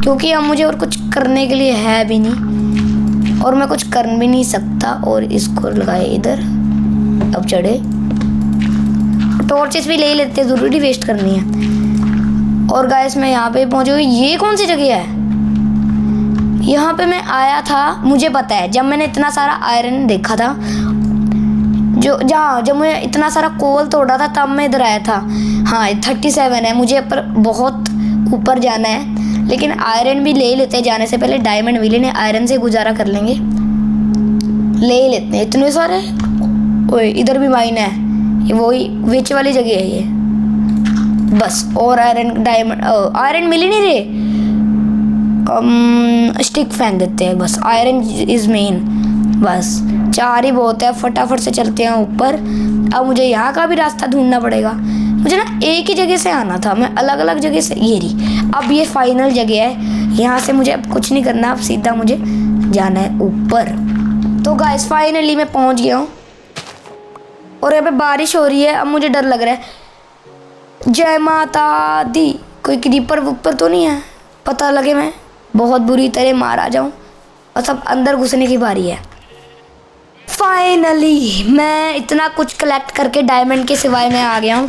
क्योंकि अब मुझे और कुछ करने के लिए है भी नहीं और मैं कुछ कर भी नहीं सकता। और इसको लगाए इधर। अब चढ़े, टॉर्चेस भी ले लेते हैं, ज़रूरी वेस्ट करनी है। और गाइस मैं यहाँ पे पहुँची हुई। ये कौन सी जगह है? यहाँ पे मैं आया था, मुझे पता है, जब मैंने इतना सारा आयरन देखा था, जब मैं इतना सारा कोल तोड़ा था तब मैं इधर आया था। हाँ 37 है, मुझे पर बहुत ऊपर जाना है, लेकिन आयरन भी ले लेते हैं जाने से पहले। डायमंड भी लेने, आयरन से गुजारा कर लेंगे, ले लेते हैं इतने सारे। ओए इधर भी माइन है, ये वही विच वाली जगह है ये। बस और आयरन डायमंड आयरन मिल ही नहीं रहे। स्टिक फेंक देते हैं, बस आयरन इज मेन। बस 4 ही बहुत है, फटाफट से चलते हैं ऊपर। अब मुझे यहाँ का भी रास्ता ढूंढना पड़ेगा। मुझे ना एक ही जगह से आना था, मैं अलग अलग जगह से। ये रही, अब ये फाइनल जगह है, यहाँ से मुझे अब कुछ नहीं करना, अब सीधा मुझे जाना है ऊपर। तो गाइस फाइनली मैं पहुँच गया हूँ और यहाँ पे बारिश हो रही है। अब मुझे डर लग रहा है। जय माता दी। कोई क्रीपर ऊपर तो नहीं है, पता लगे मैं बहुत बुरी तरह मारा जाऊँ और सब अंदर घुसने की बारी है। फाइनली मैं इतना कुछ कलेक्ट करके डायमंड के सिवाय मैं आ गया हूँ।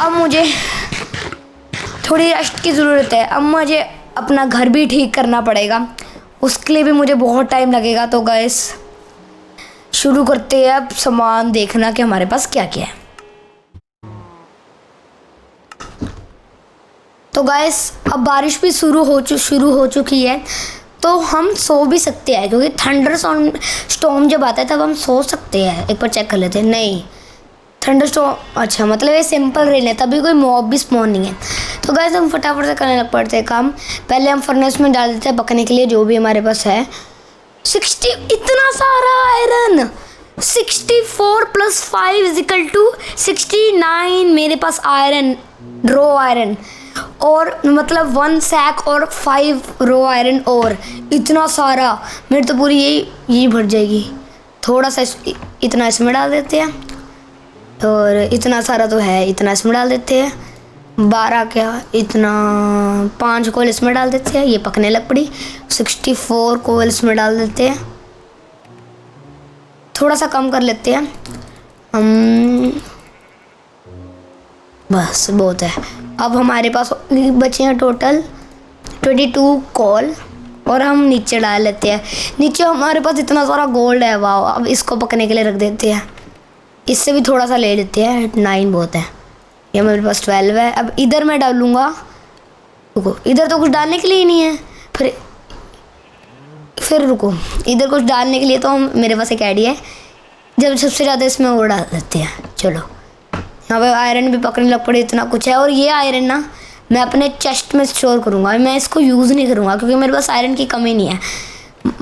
अब मुझे थोड़ी रेस्ट की ज़रूरत है। अब मुझे अपना घर भी ठीक करना पड़ेगा, उसके लिए भी मुझे बहुत टाइम लगेगा। तो गाइस शुरू करते हैं अब सामान देखना कि हमारे पास क्या क्या है। तो गाइस अब बारिश भी शुरू हो चुकी है, तो हम सो भी सकते हैं, क्योंकि थंडर स्टॉर्म जब आता है तब हम सो सकते हैं। एक बार चेक कर लेते हैं। नहीं, थंडर स्टॉर्म, अच्छा मतलब ये सिंपल रेन है, तभी कोई मॉब भी स्पॉन नहीं है। तो गाइस हम फटाफट से करने लग पड़ते हैं काम। पहले हम फर्नेस में डाल देते हैं पकने के लिए जो भी हमारे पास है। 60, इतना सारा आयरन। 64 + 5 = 69 मेरे पास आयरन, रो आयरन, और मतलब 1 सैक और 5 रो आयरन। और इतना सारा, मेरी तो पूरी यही भर जाएगी। थोड़ा सा इतना इसमें डाल देते हैं, और इतना सारा तो है, इतना इसमें डाल देते हैं। 12 क्या, इतना 5 कोल इसमें डाल देते हैं, ये पकने लग पड़ी। 64 कोल इसमें डाल देते हैं, थोड़ा सा कम कर लेते हैं हम, बस बहुत है। अब हमारे पास बचे हैं टोटल 22 कोल, और हम नीचे डाल लेते हैं। नीचे हमारे पास इतना सारा गोल्ड है, वाह। अब इसको पकने के लिए रख देते हैं, इससे भी थोड़ा सा ले लेते हैं, 9 बहुत है। ये मेरे पास 12 है। अब इधर मैं डालूँगा, रुको, इधर तो कुछ डालने के लिए ही नहीं है। फिर रुको, इधर कुछ डालने के लिए तो मेरे पास एक आइडिया है, जब सबसे ज़्यादा इसमें वो डाल देते हैं। चलो, यहाँ पे आयरन भी पकड़ने लग पड़े, इतना कुछ है। और ये आयरन ना मैं अपने चेस्ट में स्टोर करूँगा, मैं इसको यूज़ नहीं करूँगा, क्योंकि मेरे पास आयरन की कमी नहीं है।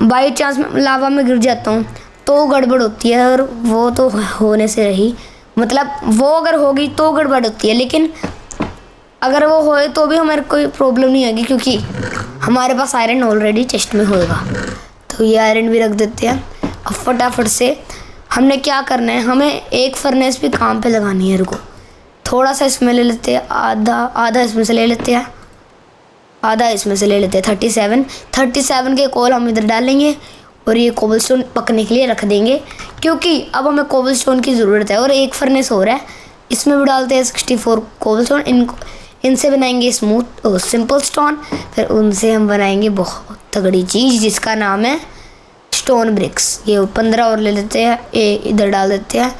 बाई चांस मैं लावा में गिर जाता हूँ तो गड़बड़ होती है, और वो तो होने से रही, मतलब वो अगर होगी तो गड़बड़ होती है, लेकिन अगर वो होए तो भी हमारे कोई प्रॉब्लम नहीं होगी, क्योंकि हमारे पास आयरन ऑलरेडी चेस्ट में होगा, तो ये आयरन भी रख देते हैं। अब फटाफट से हमने क्या करना है, हमें एक फर्नेस भी काम पे लगानी है। रुको, थोड़ा सा इसमें ले लेते हैं, आधा इसमें से ले लेते हैं, आधा इसमें से ले लेते हैं। 37 के कोल हम इधर डालेंगे और ये कोबलस्टोन पकने के लिए रख देंगे, क्योंकि अब हमें कोबलस्टोन की ज़रूरत है। और एक फर्नेस हो रहा है, इसमें भी डालते हैं 64 कोबलस्टोन। इनसे बनाएंगे स्मूथ और सिंपल स्टोन, फिर उनसे हम बनाएंगे बहुत तगड़ी चीज़ जिसका नाम है स्टोन ब्रिक्स। ये 15 और ले लेते हैं, ये इधर डाल देते हैं,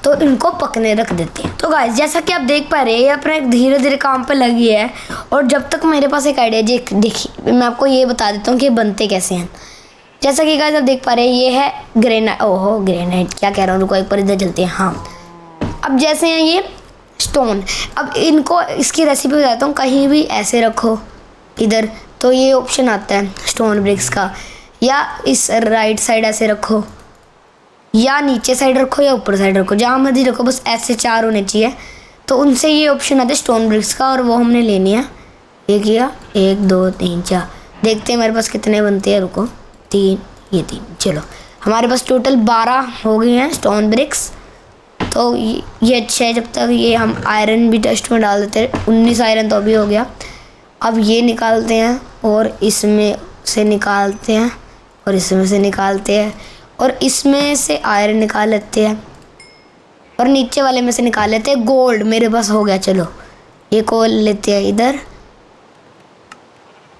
तो इनको पकने रख देते हैं। तो गाइस जैसा कि आप देख पा रहे हैं, ये अपने धीरे धीरे काम पे लगी है। और जब तक मेरे पास एक आइडिया, देखिए मैं आपको ये बता देता हूँ कि ये बनते कैसे हैं। जैसा कि गाइस आप देख पा रहे हैं, ये है ग्रेनाइट, क्या कह रहा हूँ, रुको एक बार इधर चलते हैं। हाँ, अब जैसे हैं ये स्टोन, अब इनको इसकी रेसिपी बताता हूँ। कहीं भी ऐसे रखो इधर, तो ये ऑप्शन आता है स्टोन ब्रिक्स का, या इस राइट साइड ऐसे रखो, या नीचे साइड रखो, या ऊपर साइड रखो, जहाँ मर्जी रखो, बस ऐसे 4 होने चाहिए। तो उनसे ये ऑप्शन आता है स्टोन ब्रिक्स का, और वो हमने लेनी है। ये किया, 1 2 3 4, देखते हैं मेरे पास कितने बनते हैं। रुको, 3, ये 3, चलो हमारे पास टोटल 12 हो गए हैं स्टोन ब्रिक्स। तो ये अच्छा है। जब तक ये हम आयरन भी टेस्ट में डाल देते हैं, 19 आयरन तो अभी हो गया। अब ये निकालते हैं और इसमें से निकालते हैं और इसमें से निकालते हैं और इसमें से आयरन निकाल लेते हैं और नीचे वाले में से निकाल लेते हैं गोल्ड। मेरे पास हो गया, चलो ये कोल लेते हैं इधर,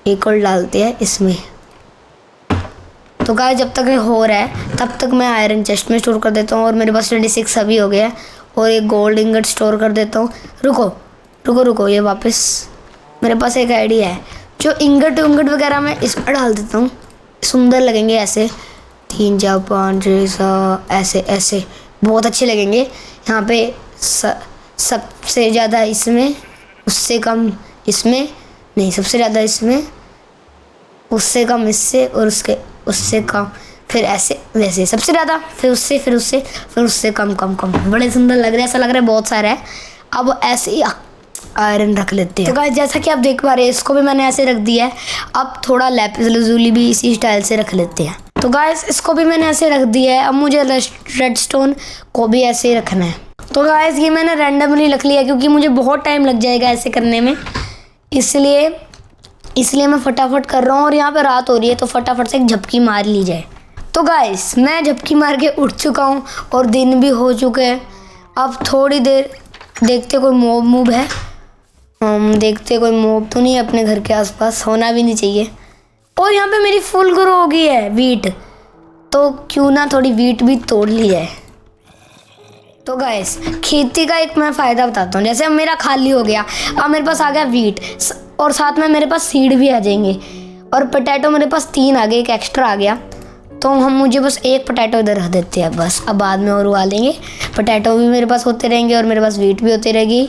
ये कोल डालते हैं इसमें। तो गाइस जब तक ये हो रहा है तब तक मैं आयरन चेस्ट में स्टोर कर देता हूँ और मेरे पास 26 अभी हो गया है। और एक गोल्ड इंगट स्टोर कर देता हूँ। रुको, ये वापस मेरे पास एक आइडिया है, जो इंगट वगैरह मैं इसमें डाल देता हूँ, सुंदर लगेंगे ऐसे, 3 4 5 6 7 ऐसे बहुत अच्छे लगेंगे। यहाँ पे सबसे ज़्यादा इसमें, उससे कम इसमें, नहीं सबसे ज़्यादा इसमें, उससे कम इससे, और उससे कम, फिर ऐसे वैसे सबसे ज़्यादा, फिर उससे कम। बड़े सुंदर लग रहे हैं, ऐसा लग रहा है बहुत सारा है। अब ऐसे ही आयरन रख लेते हैं। तो गाइस जैसा कि आप देख पा रहे हैं, इसको भी मैंने ऐसे रख दिया है। अब थोड़ा लैपिस लजुली भी इसी स्टाइल से रख लेते हैं। तो गाइस इसको भी मैंने ऐसे रख दिया है। अब मुझे रेडस्टोन को भी ऐसे ही रखना है। तो गाइस ये मैंने रैंडमली रख लिया क्योंकि मुझे बहुत टाइम लग जाएगा ऐसे करने में, इसलिए मैं फटाफट कर रहा हूँ। और यहाँ पे रात हो रही है तो फटाफट से एक झपकी मार ली जाए। तो गाइस मैं झपकी मार के उठ चुका हूँ और दिन भी हो चुके हैं। अब थोड़ी देर देखते कोई मोब है, हम देखते कोई मोब तो नहीं है अपने घर के आसपास, होना भी नहीं चाहिए। और यहाँ पे मेरी फुल ग्रो हो गई है वीट, तो क्यों ना थोड़ी वीट भी तोड़ ली जाए। तो गाइस खेती का एक मैं फ़ायदा बताता हूँ। जैसे अब मेरा खाली हो गया, अब मेरे पास आ गया वीट और साथ में मेरे पास सीड भी आ जाएंगे। और पोटैटो मेरे पास 3 आ गए, एक एक्स्ट्रा आ गया, तो मुझे बस एक पोटैटो इधर रख देते हैं बस। अब बाद में और उगा लेंगे, पोटैटो भी मेरे पास होते रहेंगे और मेरे पास वीट भी होती रहेगी।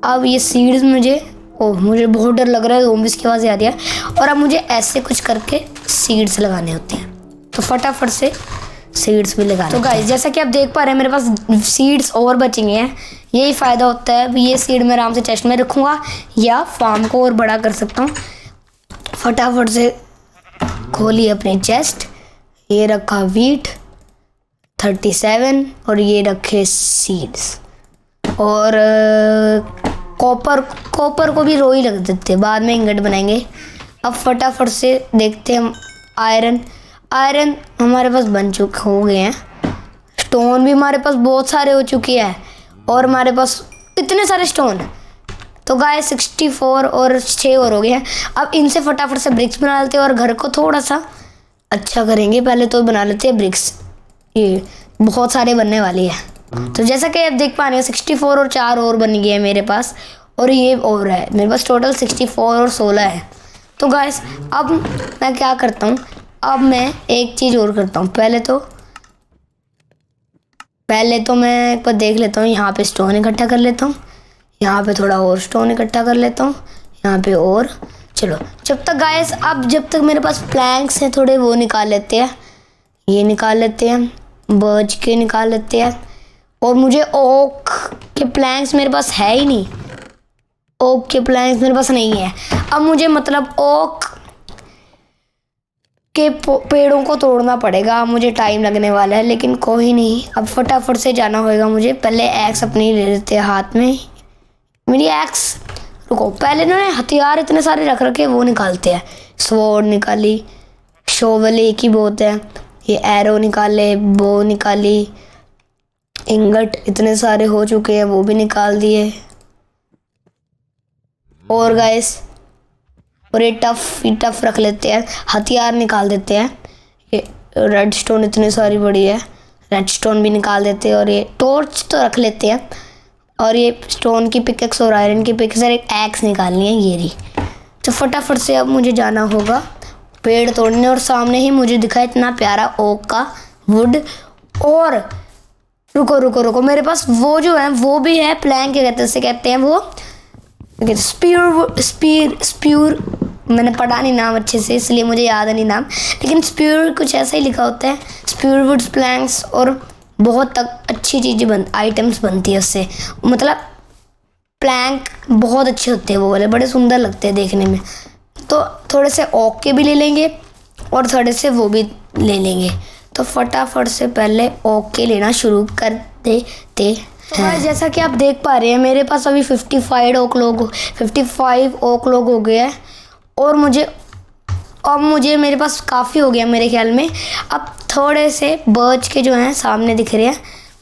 अब ये सीड्स मुझे बहुत डर लग रहा है, ज़ॉम्बीज़ की आवाज़ आ रही है। और अब मुझे ऐसे कुछ करके सीड्स लगाने होते हैं, तो फटाफट से सीड्स भी लगा। तो गाइस जैसा कि आप देख पा रहे हैं मेरे पास सीड्स और बचेंगे हैं। यही फ़ायदा होता है, ये सीड मैं आराम से चेस्ट में रखूँगा या फार्म को और बड़ा कर सकता हूँ। फटाफट से खोली अपनी चेस्ट, ये रखा वीट 37 और ये रखे सीड्स। और कॉपर को भी रोई रख देते, बाद में इंगट बनाएंगे। अब फटाफट से देखते हैं हम आयरन हमारे पास हो गए हैं। स्टोन भी हमारे पास बहुत सारे हो चुके हैं और हमारे पास इतने सारे स्टोन। तो गाइस 64 और 6 और हो गए हैं। अब इनसे फटाफट से ब्रिक्स बना लेते हैं और घर को थोड़ा सा अच्छा करेंगे। पहले तो बना लेते हैं ब्रिक्स, ये बहुत सारे बनने वाली है। तो जैसा कि आप देख पा रहे हैं 64 और 4 और बन गए हैं मेरे पास, और ये और है मेरे पास टोटल 64 और 16 है। तो गाइस अब मैं क्या करता हूँ, अब मैं एक चीज़ और करता हूँ। पहले तो मैं एक बार देख लेता हूँ, यहाँ पे स्टोन इकट्ठा कर लेता हूँ, यहाँ पे थोड़ा और स्टोन इकट्ठा कर लेता हूँ, यहाँ पे और। चलो जब तक मेरे पास प्लैंक्स हैं थोड़े, वो निकाल लेते हैं, ये निकाल लेते हैं, बर्च के निकाल लेते हैं। और मुझे ओक के प्लैंक्स मेरे पास है ही नहीं, ओक के प्लैंक्स मेरे पास नहीं है। अब मुझे मतलब ओक पेड़ों को तोड़ना पड़ेगा, मुझे टाइम लगने वाला है, लेकिन कोई नहीं, अब फटाफट से जाना होगा मुझे। पहले एक्स अपनी ले लेते हैं हाथ में, मेरी एक्स। रुको, पहले ना हथियार इतने सारे रख रखे वो निकालते हैं। स्वॉर्ड निकाली, शोवल एक ही बहुत है, ये एरो निकाले, बो निकाली, इंगट इतने सारे हो चुके हैं वो भी निकाल दिए। और गाइस, और ये टफ रख लेते हैं, हथियार निकाल देते हैं। ये रेड स्टोन इतनी सारी बड़ी है, रेड स्टोन भी निकाल देते हैं। और ये टॉर्च तो रख लेते हैं, और ये स्टोन की पिकेक्स और आयरन की पिकेक्स और एक एक्स निकालनी है, ये रही। तो फटाफट से अब मुझे जाना होगा पेड़ तोड़ने, और सामने ही मुझे दिखा इतना प्यारा ओक का वुड। और रुको, मेरे पास वो जो है वो भी है, प्लैंक कहते हैं वो स्प्यूर मैंने पढ़ा नहीं नाम अच्छे से, इसलिए मुझे याद नहीं नाम, लेकिन स्प्यूर कुछ ऐसा ही लिखा होता है। स्प्यूर वुड्स, प्लैंक्स, और बहुत अच्छी चीज़ें आइटम्स बनती है उससे। मतलब प्लैंक बहुत अच्छे होते हैं, वो वाले बड़े सुंदर लगते हैं देखने में। तो थोड़े से ओक के भी ले लेंगे और थोड़े से वो भी ले लेंगे। तो फटाफट से पहले ओक के लेना शुरू कर देते हैं। तो जैसा कि आप देख पा रहे हैं मेरे पास अभी 55 ओक लोग हो गए हैं, और मुझे मेरे पास काफ़ी हो गया मेरे ख्याल में। अब थोड़े से बर्च के जो हैं सामने दिख रहे हैं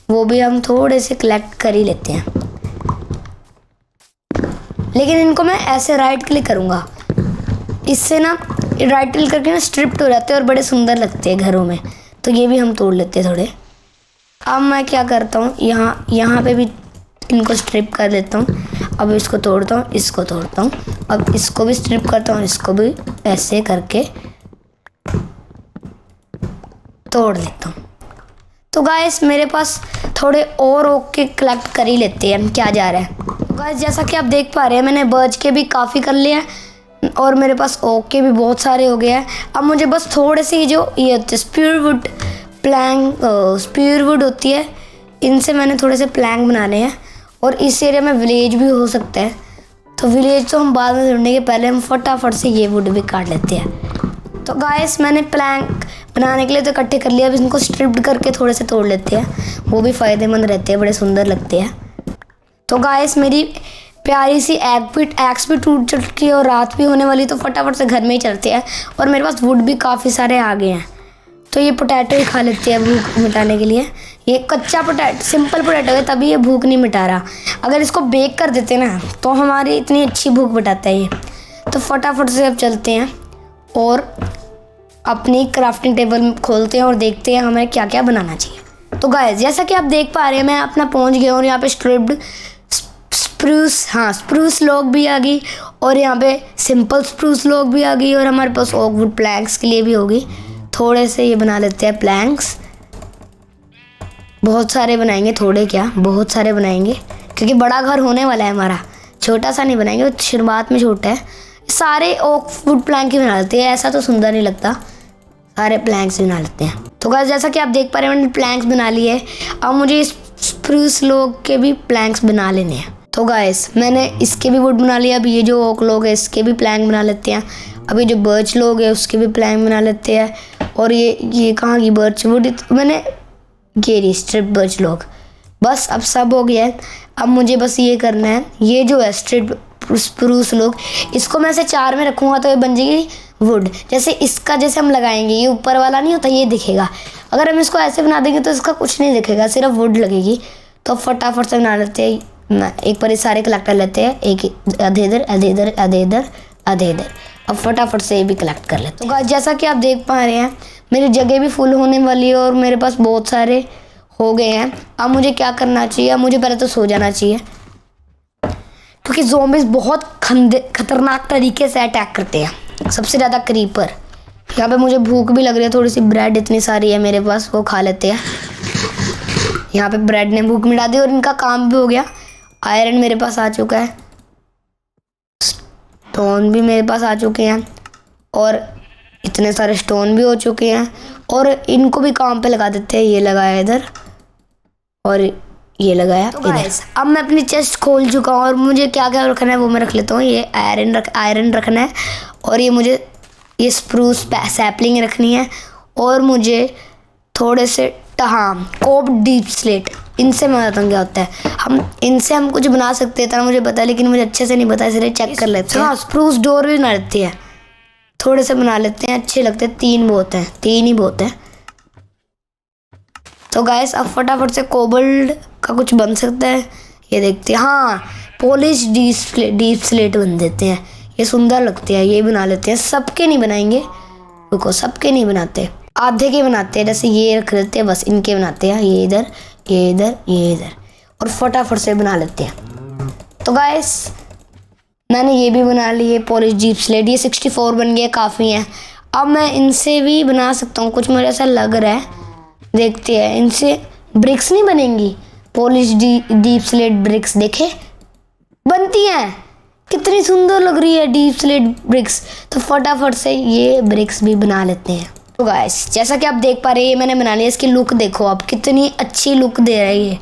वो भी हम थोड़े से कलेक्ट कर ही लेते हैं, लेकिन इनको मैं ऐसे राइट क्लिक करूँगा, इससे ना राइट क्लिक करके ना स्ट्रिप्ट हो जाते हैं और बड़े सुंदर लगते हैं घरों में। तो ये भी हम तोड़ लेते हैं थोड़े। अब मैं क्या करता हूँ, यहाँ पे भी इनको स्ट्रिप कर देता हूँ। अब इसको तोड़ता हूँ, इसको तोड़ता हूँ, अब इसको भी स्ट्रिप करता हूँ, इसको भी ऐसे करके तोड़ लेता हूँ। तो गाइस मेरे पास थोड़े और ओक के कलेक्ट कर ही लेते हैं, क्या जा रहा है। तो गाइस जैसा कि आप देख पा रहे हैं मैंने बर्च के भी काफ़ी कर लिया है, और मेरे पास ओक के भी बहुत सारे हो गए हैं। अब मुझे बस थोड़े से जो ये होते स्प्यूर वुड होती है, इनसे मैंने थोड़े से प्लैंक बनाने हैं। और इस एरिया में विलेज भी हो सकता है, तो विलेज तो हम बाद में ढूंढने के पहले हम फटाफट से ये वुड भी काट लेते हैं। तो गाइस मैंने प्लैंक बनाने के लिए तो इकट्ठे कर लिया, अब इनको स्ट्रिप्ड करके थोड़े से तोड़ लेते हैं, वो भी फ़ायदेमंद रहते हैं, बड़े सुंदर लगते हैं। तो गाइस मेरी प्यारी सी एक्स भी टूट चुकी है और रात भी होने वाली, तो फटाफट से घर में ही चलते हैं। और मेरे पास वुड भी काफ़ी सारे आ गए हैं, तो ये पोटैटो ही खा लेते हैं भूख मिटाने के लिए। ये कच्चा पोटैटो, सिंपल पोटैटो है, तभी ये भूख नहीं मिटा रहा। अगर इसको बेक कर देते ना तो हमारी इतनी अच्छी भूख मिटाता है ये। तो फटाफट से अब चलते हैं और अपनी क्राफ्टिंग टेबल खोलते हैं और देखते हैं हमें क्या क्या बनाना चाहिए। तो गाइस जैसा कि आप देख पा रहे हैं मैं अपना पहुंच गया और यहाँ पे स्ट्रिप्ड स्प्रूस लॉग भी आ गई, और यहाँ पे सिंपल स्प्रूस लॉग भी आ गई, और हमारे पास ओक वुड प्लैंक्स के लिए भी होगी। थोड़े से ये बना लेते हैं प्लैंक्स, बहुत सारे बनाएंगे, थोड़े क्या बहुत सारे बनाएंगे, क्योंकि बड़ा घर होने वाला है हमारा, छोटा सा नहीं बनाएंगे, शुरुआत में छोटा है। सारे ओक वुड प्लैंक ही बना लेते हैं, ऐसा तो सुंदर नहीं लगता, सारे प्लैंक्स बना लेते हैं। तो गाइस जैसा कि आप देख पा रहे हैं मैंने प्लैंक्स बना लिए, अब मुझे इस स्प्रूस लॉग के भी प्लैंक्स बना लेने हैं। तो गाइस मैंने इसके भी वुड बना लिया, अभी ये जो ओक लॉग है इसके भी प्लैंक बना लेते हैं, अभी जो बर्च लॉग है उसके भी प्लैंक बना लेते हैं। और ये कहाँ की बर्च वुड, मैंने गेरी स्ट्रिप बर्च लॉग, बस अब सब हो गया है। अब मुझे बस ये करना है, ये जो है स्ट्रिप स्प्रूस लॉग, इसको मैं ऐसे 4 में रखूँगा तो ये बन जाएगी वुड। जैसे इसका जैसे हम लगाएंगे ये ऊपर वाला नहीं होता, ये दिखेगा। अगर हम इसको ऐसे बना देंगे तो इसका कुछ नहीं दिखेगा, सिर्फ वुड लगेगी। तो फटाफट से बना लेते हैं, एक पर सारे कलेक्ट कर लेते हैं, एक आधे इधर आधे इधर आधे इधर आधे इधर। अब फटाफट से ये भी कलेक्ट कर लेते हैं। तो जैसा कि आप देख पा रहे हैं मेरी जगह भी फुल होने वाली है और मेरे पास बहुत सारे हो गए हैं। अब मुझे क्या करना चाहिए, अब मुझे पहले तो सो जाना चाहिए, क्योंकि ज़ॉम्बीज़ बहुत खतरनाक तरीके से अटैक करते हैं, सबसे ज़्यादा क्रीपर। यहाँ पे मुझे भूख भी लग रही है, थोड़ी सी ब्रेड इतनी सारी है मेरे पास, वो खा लेते हैं। यहाँ पे ब्रेड ने भूख मिटा दी और इनका काम भी हो गया। आयरन मेरे पास आ चुका है, स्टोन भी मेरे पास आ चुके हैं, और इतने सारे स्टोन भी हो चुके हैं, और इनको भी काम पे लगा देते हैं। ये लगाया इधर और ये लगाया इधर। अब मैं अपनी चेस्ट खोल चुका हूँ और मुझे क्या क्या रखना है वो मैं रख लेता हूँ। ये आयरन रखना है, और ये मुझे ये स्प्रूस सैपलिंग रखनी है और मुझे थोड़े से कोब डीप स्लेट, इनसे मैं बताता हूँ क्या होता है। इनसे हम कुछ बना सकते हैं, इतना मुझे पता है, लेकिन मुझे अच्छे से नहीं पता, इसलिए चेक कर लेते हैं। हाँ, स्प्रूस डोर भी बना लेती है, थोड़े से बना लेते हैं, अच्छे लगते हैं। 3 बहुत हैं, 3 ही बहुत है। तो गाइस अब फटाफट से कोबल्ट का कुछ बन सकता है, ये देखते हैं। हाँ, पॉलिश डीप स्लेट बन देते हैं, ये सुंदर लगते हैं, ये बना लेते हैं। सबके नहीं बनाएंगे, रुको, सबके नहीं बनाते, आधे के बनाते हैं। जैसे ये रख लेते हैं, बस इनके बनाते हैं, ये इधर, ये इधर, ये इधर, और फटाफट से बना लेते हैं। तो गाइस मैंने ये भी बना ली है पॉलिश डीप स्लेट, ये 64 बन गया, काफ़ी है। अब मैं इनसे भी बना सकता हूँ, कुछ मुझे ऐसा लग रहा है, देखते हैं। इनसे ब्रिक्स नहीं बनेंगी, पॉलिश डीप स्लेट ब्रिक्स, देखे बनती हैं, कितनी सुंदर लग रही है डीप स्लेट ब्रिक्स। तो फटाफट से ये ब्रिक्स भी बना लेते हैं। तो गाइस जैसा कि आप देख पा रहे हैं, ये मैंने बना लिया। इसकी लुक देखो आप, कितनी अच्छी लुक दे रहा है, ये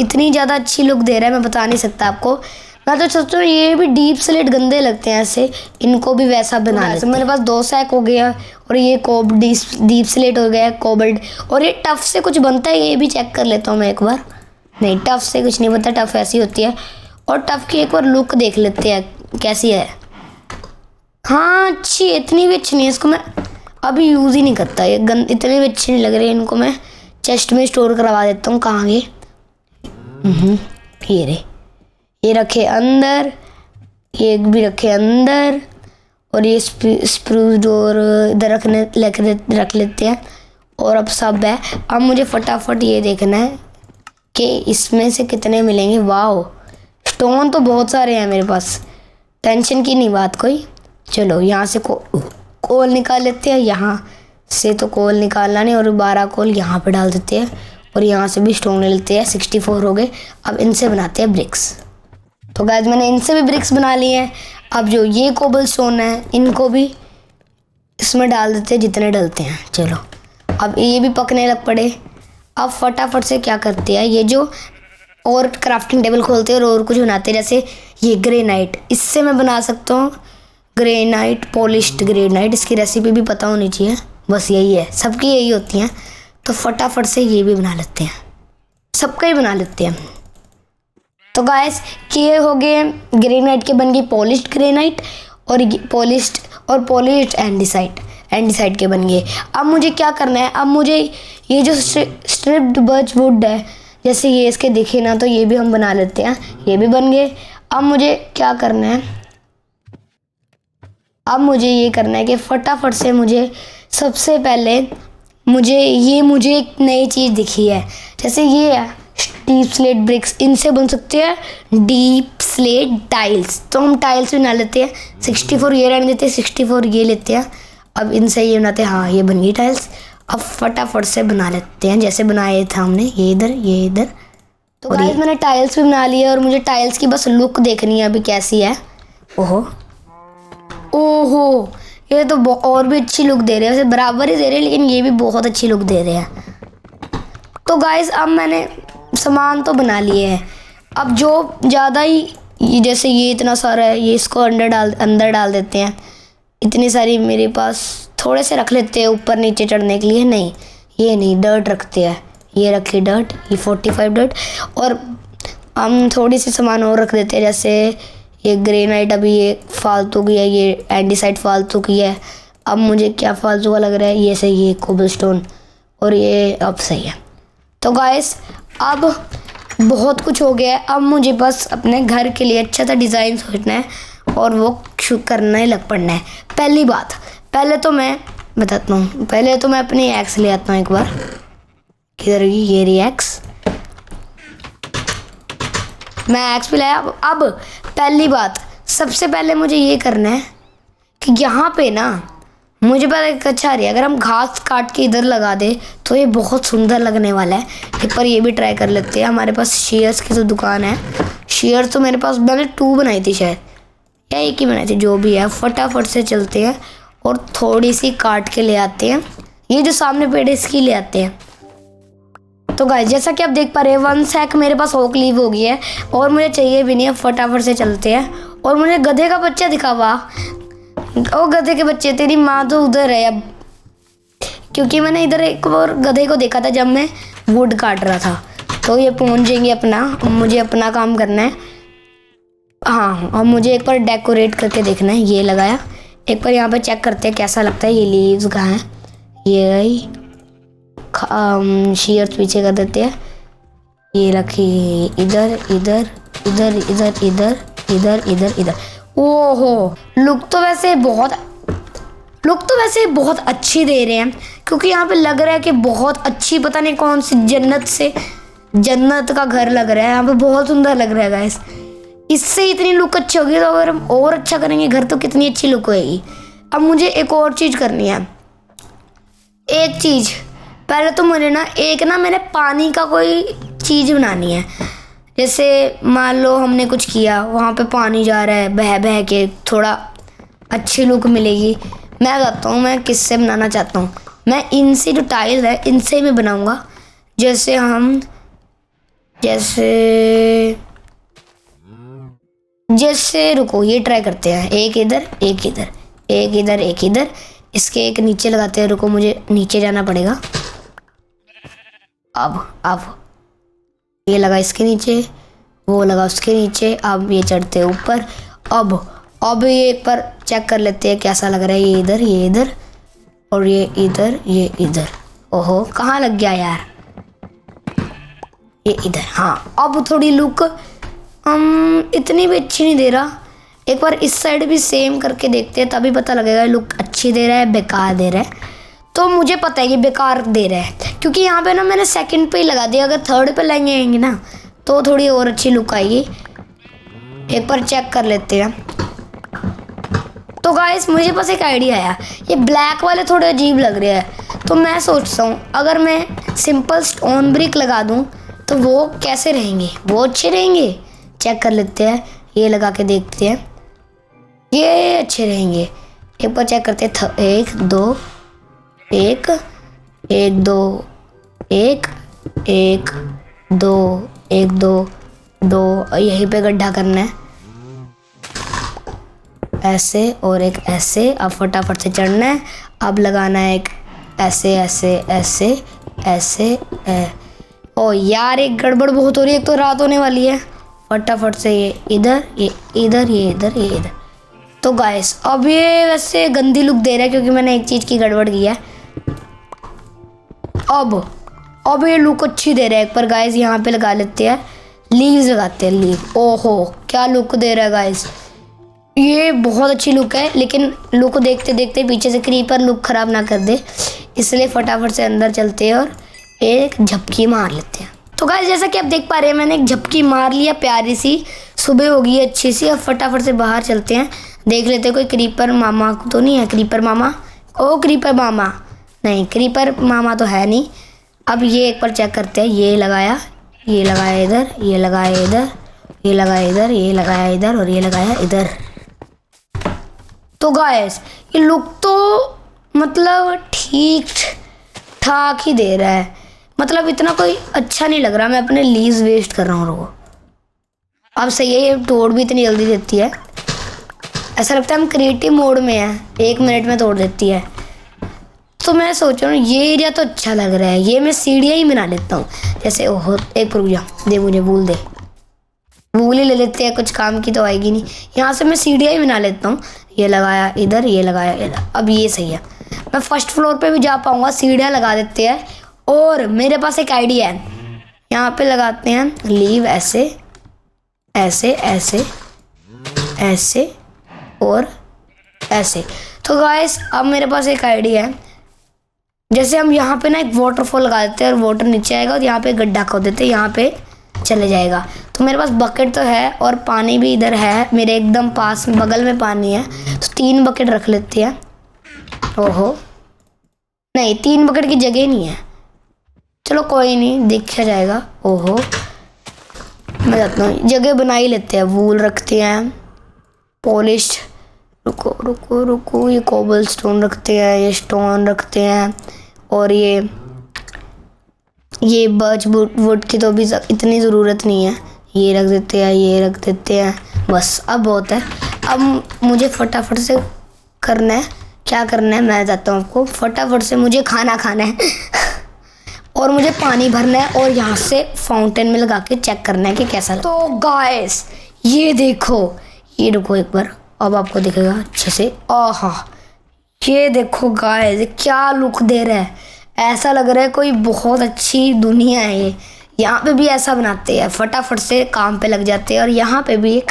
इतनी ज़्यादा अच्छी लुक दे रहा है, मैं बता नहीं सकता आपको। मैं तो सोचता हूँ ये भी डीप स्लेट गंदे लगते हैं, ऐसे इनको भी वैसा बना लेते हैं। मेरे पास 2 सैक हो गया, और ये डीप स्लेट हो गया, कोबल्ट। और ये टफ से कुछ बनता है, ये भी चेक कर लेता हूँ मैं एक बार। नहीं, टफ से कुछ नहीं बनता, टफ ऐसी होती है। और टफ की एक बार लुक देख लेते हैं कैसी है। हाँ, अच्छी, इतनी भी अच्छी नहीं है, इसको मैं अभी यूज़ ही नहीं करता, ये इतने भी अच्छे नहीं लग रहे। इनको मैं चेस्ट में स्टोर करवा देता हूँ। कहाँ गए? ये रे, ये रखे अंदर, ये भी रखे अंदर, और ये स्प्रूस डोर इधर रख लेते हैं। और अब सब है। अब मुझे फटाफट ये देखना है कि इसमें से कितने मिलेंगे। वाह, स्टोन तो बहुत सारे हैं मेरे पास, टेंशन की नहीं बात कोई। चलो यहाँ से कोल निकाल लेते हैं, यहाँ से तो कोल निकालना नहीं, और 12 कोल यहाँ पे डाल देते हैं, और यहाँ से भी स्टोन ले लेते हैं। 64 हो गए। अब इनसे बनाते हैं ब्रिक्स। तो गाइस मैंने इनसे भी ब्रिक्स बना लिए हैं। अब जो ये कोबल स्टोन है, इनको भी इसमें डाल देते हैं जितने डलते हैं। चलो अब ये भी पकने लग पड़े। अब फटाफट से क्या करते हैं, ये जो और क्राफ्टिंग टेबल खोलते हैं और कुछ बनाते हैं। जैसे ये ग्रेनाइट, इससे मैं बना सकता हूँ ग्रेनाइट, पॉलिश्ड ग्रेनाइट। इसकी रेसिपी भी पता होनी चाहिए, बस यही है, सबकी यही होती हैं। तो फटाफट से ये भी बना लेते हैं, सबका ही बना लेते हैं। तो गाइस ये हो गए ग्रेनाइट के, बन गई पॉलिश्ड ग्रेनाइट, और पॉलिश्ड एंडीसाइट के बन गए। अब मुझे क्या करना है, अब मुझे ये जो स्ट्रिप्ड बर्च वुड है, जैसे ये इसके दिखे ना, तो ये भी हम बना लेते हैं, ये भी बन गए। अब मुझे क्या करना है, अब मुझे ये करना है कि फटाफट से मुझे सबसे पहले मुझे एक नई चीज़ दिखी है। जैसे ये है डीप स्लेट ब्रिक्स, इनसे बन सकते हैं डीप स्लेट टाइल्स। तो हम टाइल्स बना लेते हैं। 64 ये रहने देते हैं, 64 ये लेते हैं। अब इनसे ये बनाते हैं। हाँ, ये बन गई टाइल्स। अब फटाफट से बना लेते हैं जैसे बनाए थे हमने, ये इधर, ये इधर। तो गाइस मैंने टाइल्स भी बना लिया, और मुझे टाइल्स की बस लुक देखनी है अभी कैसी है। ओहो, ये तो और भी अच्छी लुक दे रहे हैं, वैसे बराबर ही दे रहे हैं, लेकिन ये भी बहुत अच्छी लुक दे रहे हैं। तो गाइस अब मैंने सामान तो बना लिए हैं। अब जो ज़्यादा ही, जैसे ये इतना सारा है, ये इसको अंदर डाल देते हैं। इतनी सारी मेरे पास, थोड़े से रख लेते हैं ऊपर नीचे चढ़ने के लिए। नहीं, ये नहीं, डर्ट रखते हैं, ये रखे डर्ट, ये 45 डर्ट। और हम थोड़ी सी सामान और रख देते हैं, जैसे ये ग्रेनाइट अभी ये फालतू की है, ये एंडीसाइट फालतू की है। अब मुझे क्या फालतू का लग रहा है, ये सही है कोबलस्टोन, और ये अब सही है। तो गाइस अब बहुत कुछ हो गया है। अब मुझे बस अपने घर के लिए अच्छा सा डिज़ाइन सोचना है, और वो करना ही लग पड़ना है। पहली बात, पहले तो मैं बताता हूँ, पहले तो मैं अपनी एक्स ले आता हूँ एक बार। किधर गई ये रही एक्स, मैं एक्स भी लाया। अब पहली बात, सबसे पहले मुझे ये करना है कि यहाँ पे ना, मुझे पता है अच्छा रही, अगर हम घास काट के इधर लगा दे तो ये बहुत सुंदर लगने वाला है। एक बार ये भी ट्राई कर लेते हैं। हमारे पास शेयर्स की तो दुकान है। शेयर्स तो मेरे पास, मैंने 2 बनाई थी शायद, या 1 ही बनाई थी, जो भी है। फटाफट से चलते हैं और थोड़ी सी काट के ले आते हैं। ये जो सामने पेड़ है इसकी ले आते हैं। तो गाइस जैसा कि आप देख पा रहे हैं, 1 सैक मेरे पास ओक लीव हो गई है, और मुझे चाहिए भी नहीं है। फटाफट से चलते हैं। और मुझे गधे का बच्चा दिखा हुआ, ओ गधे के बच्चे, तेरी माँ तो उधर है अब, क्योंकि मैंने इधर एक और गधे को देखा था जब मैं वुड काट रहा था। तो ये पहुंच जाएंगे अपना, मुझे अपना काम करना है। हाँ, और मुझे एक बार डेकोरेट करके देखना है। ये लगाया, एक बार यहाँ पे चेक करते हैं कैसा लगता है। ये लीव्स कहाँ है, ये शेयर्स पीछे कर देते हैं। ये रखी इधर इधर इधर इधर इधर इधर इधर इधर। ओहो, लुक तो वैसे बहुत अच्छी दे रहे हैं, क्योंकि यहाँ पे लग रहा है कि बहुत अच्छी, पता नहीं कौन सी जन्नत का घर लग रहा है। यहाँ पे बहुत सुंदर लग रहा है गाइस। इससे इतनी लुक अच्छी होगी, तो अगर हम और अच्छा करेंगे घर तो कितनी अच्छी लुक होगी। अब मुझे एक और चीज़ करनी है। एक चीज़ पहले तो मुझे मैंने पानी का कोई चीज़ बनानी है। जैसे मान लो हमने कुछ किया, वहाँ पे पानी जा रहा है बह बह के, थोड़ा अच्छी लुक मिलेगी। मैं बताता हूँ मैं किससे बनाना चाहता हूँ। मैं इनसे जो टाइल है इनसे मैं बनाऊँगा। जैसे रुको, ये ट्राई करते हैं। एक इधर एक इधर, एक इधर एक इधर, इसके एक नीचे लगाते हैं। रुको, मुझे नीचे जाना पड़ेगा। अब ये लगा इसके नीचे, वो लगा उसके नीचे। अब ये चढ़ते हैं ऊपर। अब ये एक बार चेक कर लेते हैं कैसा लग रहा है। ये इधर और ये इधर। ओहो, कहाँ लग गया यार, ये इधर। हाँ, अब थोड़ी लुक इतनी भी अच्छी नहीं दे रहा। एक बार इस साइड भी सेम करके देखते हैं, तभी पता लगेगा लुक अच्छी दे रहा है बेकार दे रहा है। तो मुझे पता है कि बेकार दे रहा है, क्योंकि यहाँ पे मैंने सेकंड पे ही लगा दिया। अगर थर्ड पे लगाएंगे ना तो थोड़ी और अच्छी लुक आएगी। एक बार चेक कर लेते हैं। तो गाइस, मुझे बस एक आइडिया आया। ये ब्लैक वाले थोड़े अजीब लग रहे हैं, तो मैं सोचता हूँ अगर मैं सिंपल स्टोन ब्रिक लगा दूँ तो वो कैसे रहेंगे, वो अच्छे रहेंगे। चेक कर लेते हैं, ये लगा के देखते हैं, ये अच्छे रहेंगे। एक बार चेक करते हैं। एक दो एक दो एक दो, यहीं पे गड्ढा करना है ऐसे और एक ऐसे। अब फटाफट से चढ़ना है। अब लगाना है एक ऐसे। ओ यार, एक गड़बड़ बहुत हो रही है, एक तो रात होने वाली है। फटाफट से ये इधर। तो गाइस, अब ये वैसे गंदी लुक दे रहा है, क्योंकि मैंने एक चीज़ की गड़बड़ की है। अब ये लुक अच्छी दे रहा है। एक बार गाइस यहाँ पे लगा लेते हैं, लीव्स लगाते हैं, लीव। ओहो, क्या लुक दे रहा है गाइस, ये बहुत अच्छी लुक है। लेकिन लुक देखते देखते पीछे से क्रीपर लुक ख़राब ना कर दे, इसलिए फटाफट से अंदर चलते हैं और एक झपकी मार लेते हैं। तो गाइस, जैसा कि आप देख पा रहे हैं, मैंने एक झपकी मार लिया प्यारी सी। सुबह हो गई अच्छी सी। अब फटाफट से बाहर चलते हैं, देख लेते हैं कोई क्रीपर मामा तो नहीं है। क्रीपर मामा नहीं, क्रीपर मामा तो है नहीं। अब ये एक बार चेक करते हैं। ये लगाया इधर, ये लगाया इधर, ये लगाया इधर, ये लगाया इधर और ये लगाया इधर। तो गाइस, ये लुक तो मतलब ठीक ठाक ही दे रहा है। मतलब इतना कोई अच्छा नहीं लग रहा। मैं अपने लीव्स वेस्ट कर रहा हूँ। रुको, अब सही है, ये तोड़ भी इतनी जल्दी देती है। ऐसा लगता है हम क्रिएटिव मोड में हैं, 1 मिनट में तोड़ देती है। तो मैं सोच रहा हूँ ये एरिया तो अच्छा लग रहा है, ये मैं सीढ़ियाँ ही बना लेता हूँ। जैसे ओहो, एक रुक जा, दे मुझे वूल दे, वूल ही ले लेते हैं, कुछ काम की तो आएगी नहीं। यहाँ से मैं सीढ़ियाँ ही बना लेता हूँ। ये लगाया इधर, ये लगाया इधर। अब ये सही है, मैं फर्स्ट फ्लोर पे भी जा पाऊँगा। सीढ़ियाँ लगा देते हैं। और मेरे पास एक आइडिया है, यहाँ पे लगाते हैं लीव ऐसे और ऐसे। तो गाइस, अब मेरे पास एक आइडिया है। जैसे हम यहाँ पे ना एक वाटरफॉल लगा देते हैं और वाटर नीचे आएगा और यहाँ पे गड्ढा खोद देते हैं, यहाँ पे चले जाएगा। तो मेरे पास बकेट तो है और पानी भी इधर है, मेरे एकदम पास बगल में पानी है। तो 3 बकेट रख लेते हैं। ओहो नहीं, 3 बकेट की जगह नहीं है। चलो कोई नहीं, देखा जाएगा। ओहो, मैं जाता हूँ, जगह बना ही लेते हैं। वूल रखते हैं, पॉलिश, रुको, ये कोबल स्टोन रखते हैं, ये स्टोन रखते हैं और ये बर्च वुड की तो भी इतनी ज़रूरत नहीं है। ये रख देते हैं, बस अब बहुत है। अब मुझे फटाफट से करना है, क्या करना है मैं बताता हूँ आपको। फटाफट से मुझे खाना खाना है और मुझे पानी भरना है और यहाँ से फाउंटेन में लगा के चेक करना है कि कैसा। तो गाइस ये देखो, ये रुको एक बार, अब आपको दिखेगा अच्छे से। आहा, ये देखो गाइस क्या लुक दे रहा है, ऐसा लग रहा है कोई बहुत अच्छी दुनिया है ये। यहाँ पे भी ऐसा बनाते हैं, फटाफट से काम पे लग जाते हैं। और यहाँ पे भी एक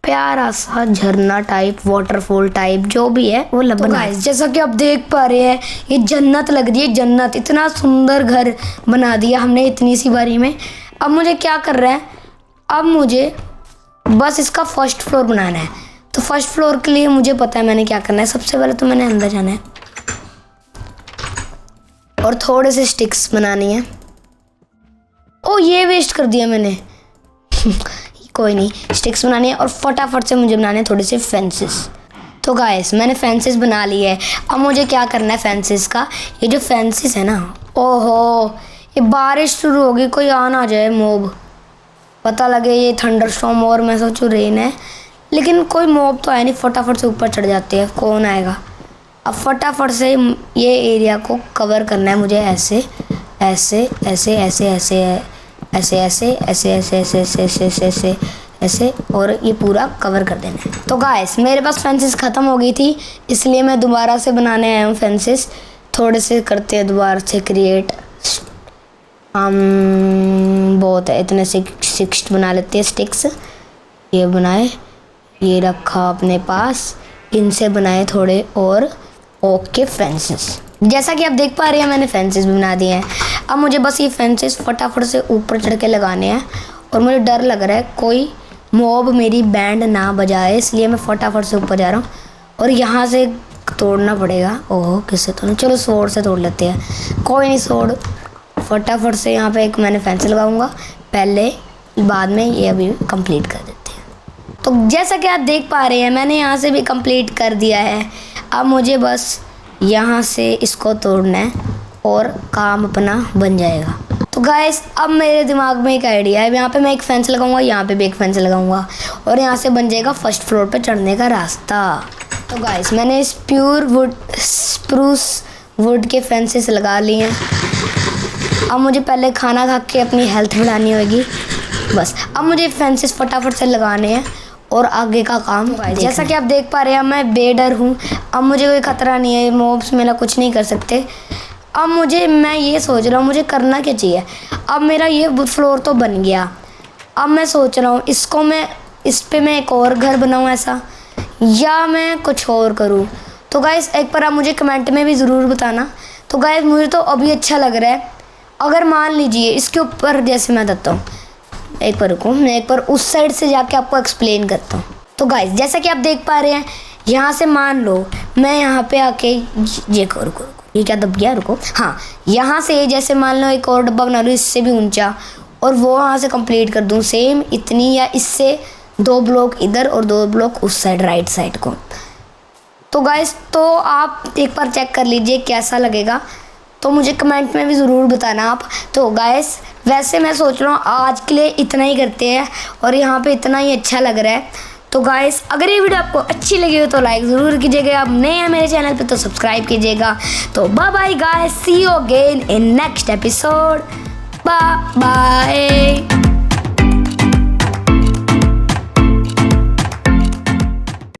प्यारा सा झरना टाइप, वाटरफॉल टाइप जो भी है वो लग बना है। जैसा कि आप देख पा रहे हैं ये जन्नत लग रही है, जन्नत। इतना सुंदर घर बना दिया हमने इतनी सी बारी में। अब मुझे क्या कर रहा है, अब मुझे बस इसका फर्स्ट फ्लोर बनाना है। तो फर्स्ट फ्लोर के लिए मुझे पता है मैंने क्या करना है। सबसे पहले तो मैंने अंदर जाना है और थोड़े से स्टिक्स बनानी है। ओ ये वेस्ट कर दिया मैंने कोई नहीं, स्टिक्स बनानी है और फटाफट से मुझे बनाने हैं थोड़े से फेंसेस। तो गाइस मैंने फेंसेस बना लिए है। अब मुझे क्या करना है फेंसेस का, ये जो फेंसेस है ना, ओहो ये बारिश शुरू होगी, कोई आ ना जाए मोब, पता लगे ये थंडरस्टॉर्म और मैं सोचूं रेन है, लेकिन कोई मोब तो है नहीं। फटाफट से ऊपर चढ़ जाते हैं, कौन आएगा। अब फटाफट से ये एरिया को कवर करना है मुझे, ऐसे ऐसे ऐसे ऐसे ऐसे ऐसे ऐसे ऐसे ऐसे ऐसे ऐसे ऐसे ऐसे ऐसे ऐसे और ये पूरा कवर कर देना है। तो गाइस मेरे पास फेंसेस ख़त्म हो गई थी, इसलिए मैं दोबारा से बनाने आया हूँ फेंसेस। थोड़े से करते हैं दोबारा से क्रिएट, बहुत है, इतने सिक्स बना लेते हैं स्टिक्स। ये बनाए, ये रखा अपने पास, इनसे बनाए थोड़े और ओके फेंसेस। जैसा कि आप देख पा रहे हैं मैंने फेंसेस भी बना दिए हैं। अब मुझे बस ये फेंसेस फटाफट से ऊपर चढ़ के लगाने हैं और मुझे डर लग रहा है कोई मॉब मेरी बैंड ना बजाए, इसलिए मैं फटाफट से ऊपर जा रहा हूँ। और यहाँ से तोड़ना पड़ेगा। ओह किससे तोड़ना, चलो सोर्ड से तोड़ लेते हैं, कोई नहीं सोर्ड। फटाफट से यहाँ पे एक मैंने फेंस लगाऊंगा पहले, बाद में ये अभी कंप्लीट कर देते हैं। तो जैसा कि आप देख पा रहे हैं मैंने यहाँ से भी कंप्लीट कर दिया है। अब मुझे बस यहाँ से इसको तोड़ना है और काम अपना बन जाएगा। तो गाइस अब मेरे दिमाग में एक आइडिया है, यहाँ पे मैं एक फेंस लगाऊंगा, यहाँ पे भी एक फेंस लगाऊंगा और यहाँ से बन जाएगा फर्स्ट फ्लोर पे चढ़ने का रास्ता। तो गाइस मैंने इस स्प्रूस वुड के फेंसेस लगा लिए हैं। अब मुझे पहले खाना खा के अपनी हेल्थ बढ़ानी होगी बस। अब मुझे फेंसेस फटाफट से लगाने हैं और आगे का काम। जैसा कि आप देख पा रहे हैं मैं बेडर हूँ, अब मुझे कोई खतरा नहीं है, मॉब्स मेरा कुछ नहीं कर सकते। अब मैं ये सोच रहा हूँ मुझे करना क्या चाहिए। अब मेरा ये फ्लोर तो बन गया, अब मैं सोच रहा हूँ इसको मैं इस पे मैं एक और घर बनाऊँ ऐसा, या मैं कुछ और करूँ। तो गाइस एक बार आप मुझे कमेंट में भी ज़रूर बताना। तो गाइस मुझे तो अभी अच्छा लग रहा है। अगर मान लीजिए इसके ऊपर, जैसे मैं बताता हूँ, एक बार रुको, मैं एक बार उस साइड से जाके आपको एक्सप्लेन करता हूँ। तो गाइस जैसा कि आप देख पा रहे हैं यहाँ से मान लो मैं यहाँ पे आके ये रुको, ये क्या दब गया, रुको, हाँ यहाँ से जैसे मान लो एक और डब्बा बना लूँ इससे भी ऊंचा, और वो वहाँ से कंप्लीट कर दूँ सेम इतनी, या इससे 2 ब्लॉक इधर और 2 ब्लॉक उस साइड राइट साइड को। तो गाइस तो आप एक बार चेक कर लीजिए कैसा लगेगा, तो मुझे कमेंट में भी ज़रूर बताना आप। तो गाइस वैसे मैं सोच रहा हूँ आज के लिए इतना ही करते हैं और यहाँ पे इतना ही अच्छा लग रहा है। तो गाइस अगर ये वीडियो आपको अच्छी लगी हो तो लाइक ज़रूर कीजिएगा, आप नए हैं मेरे चैनल पे तो सब्सक्राइब कीजिएगा। तो bye bye guys, see you again in next episode, bye bye.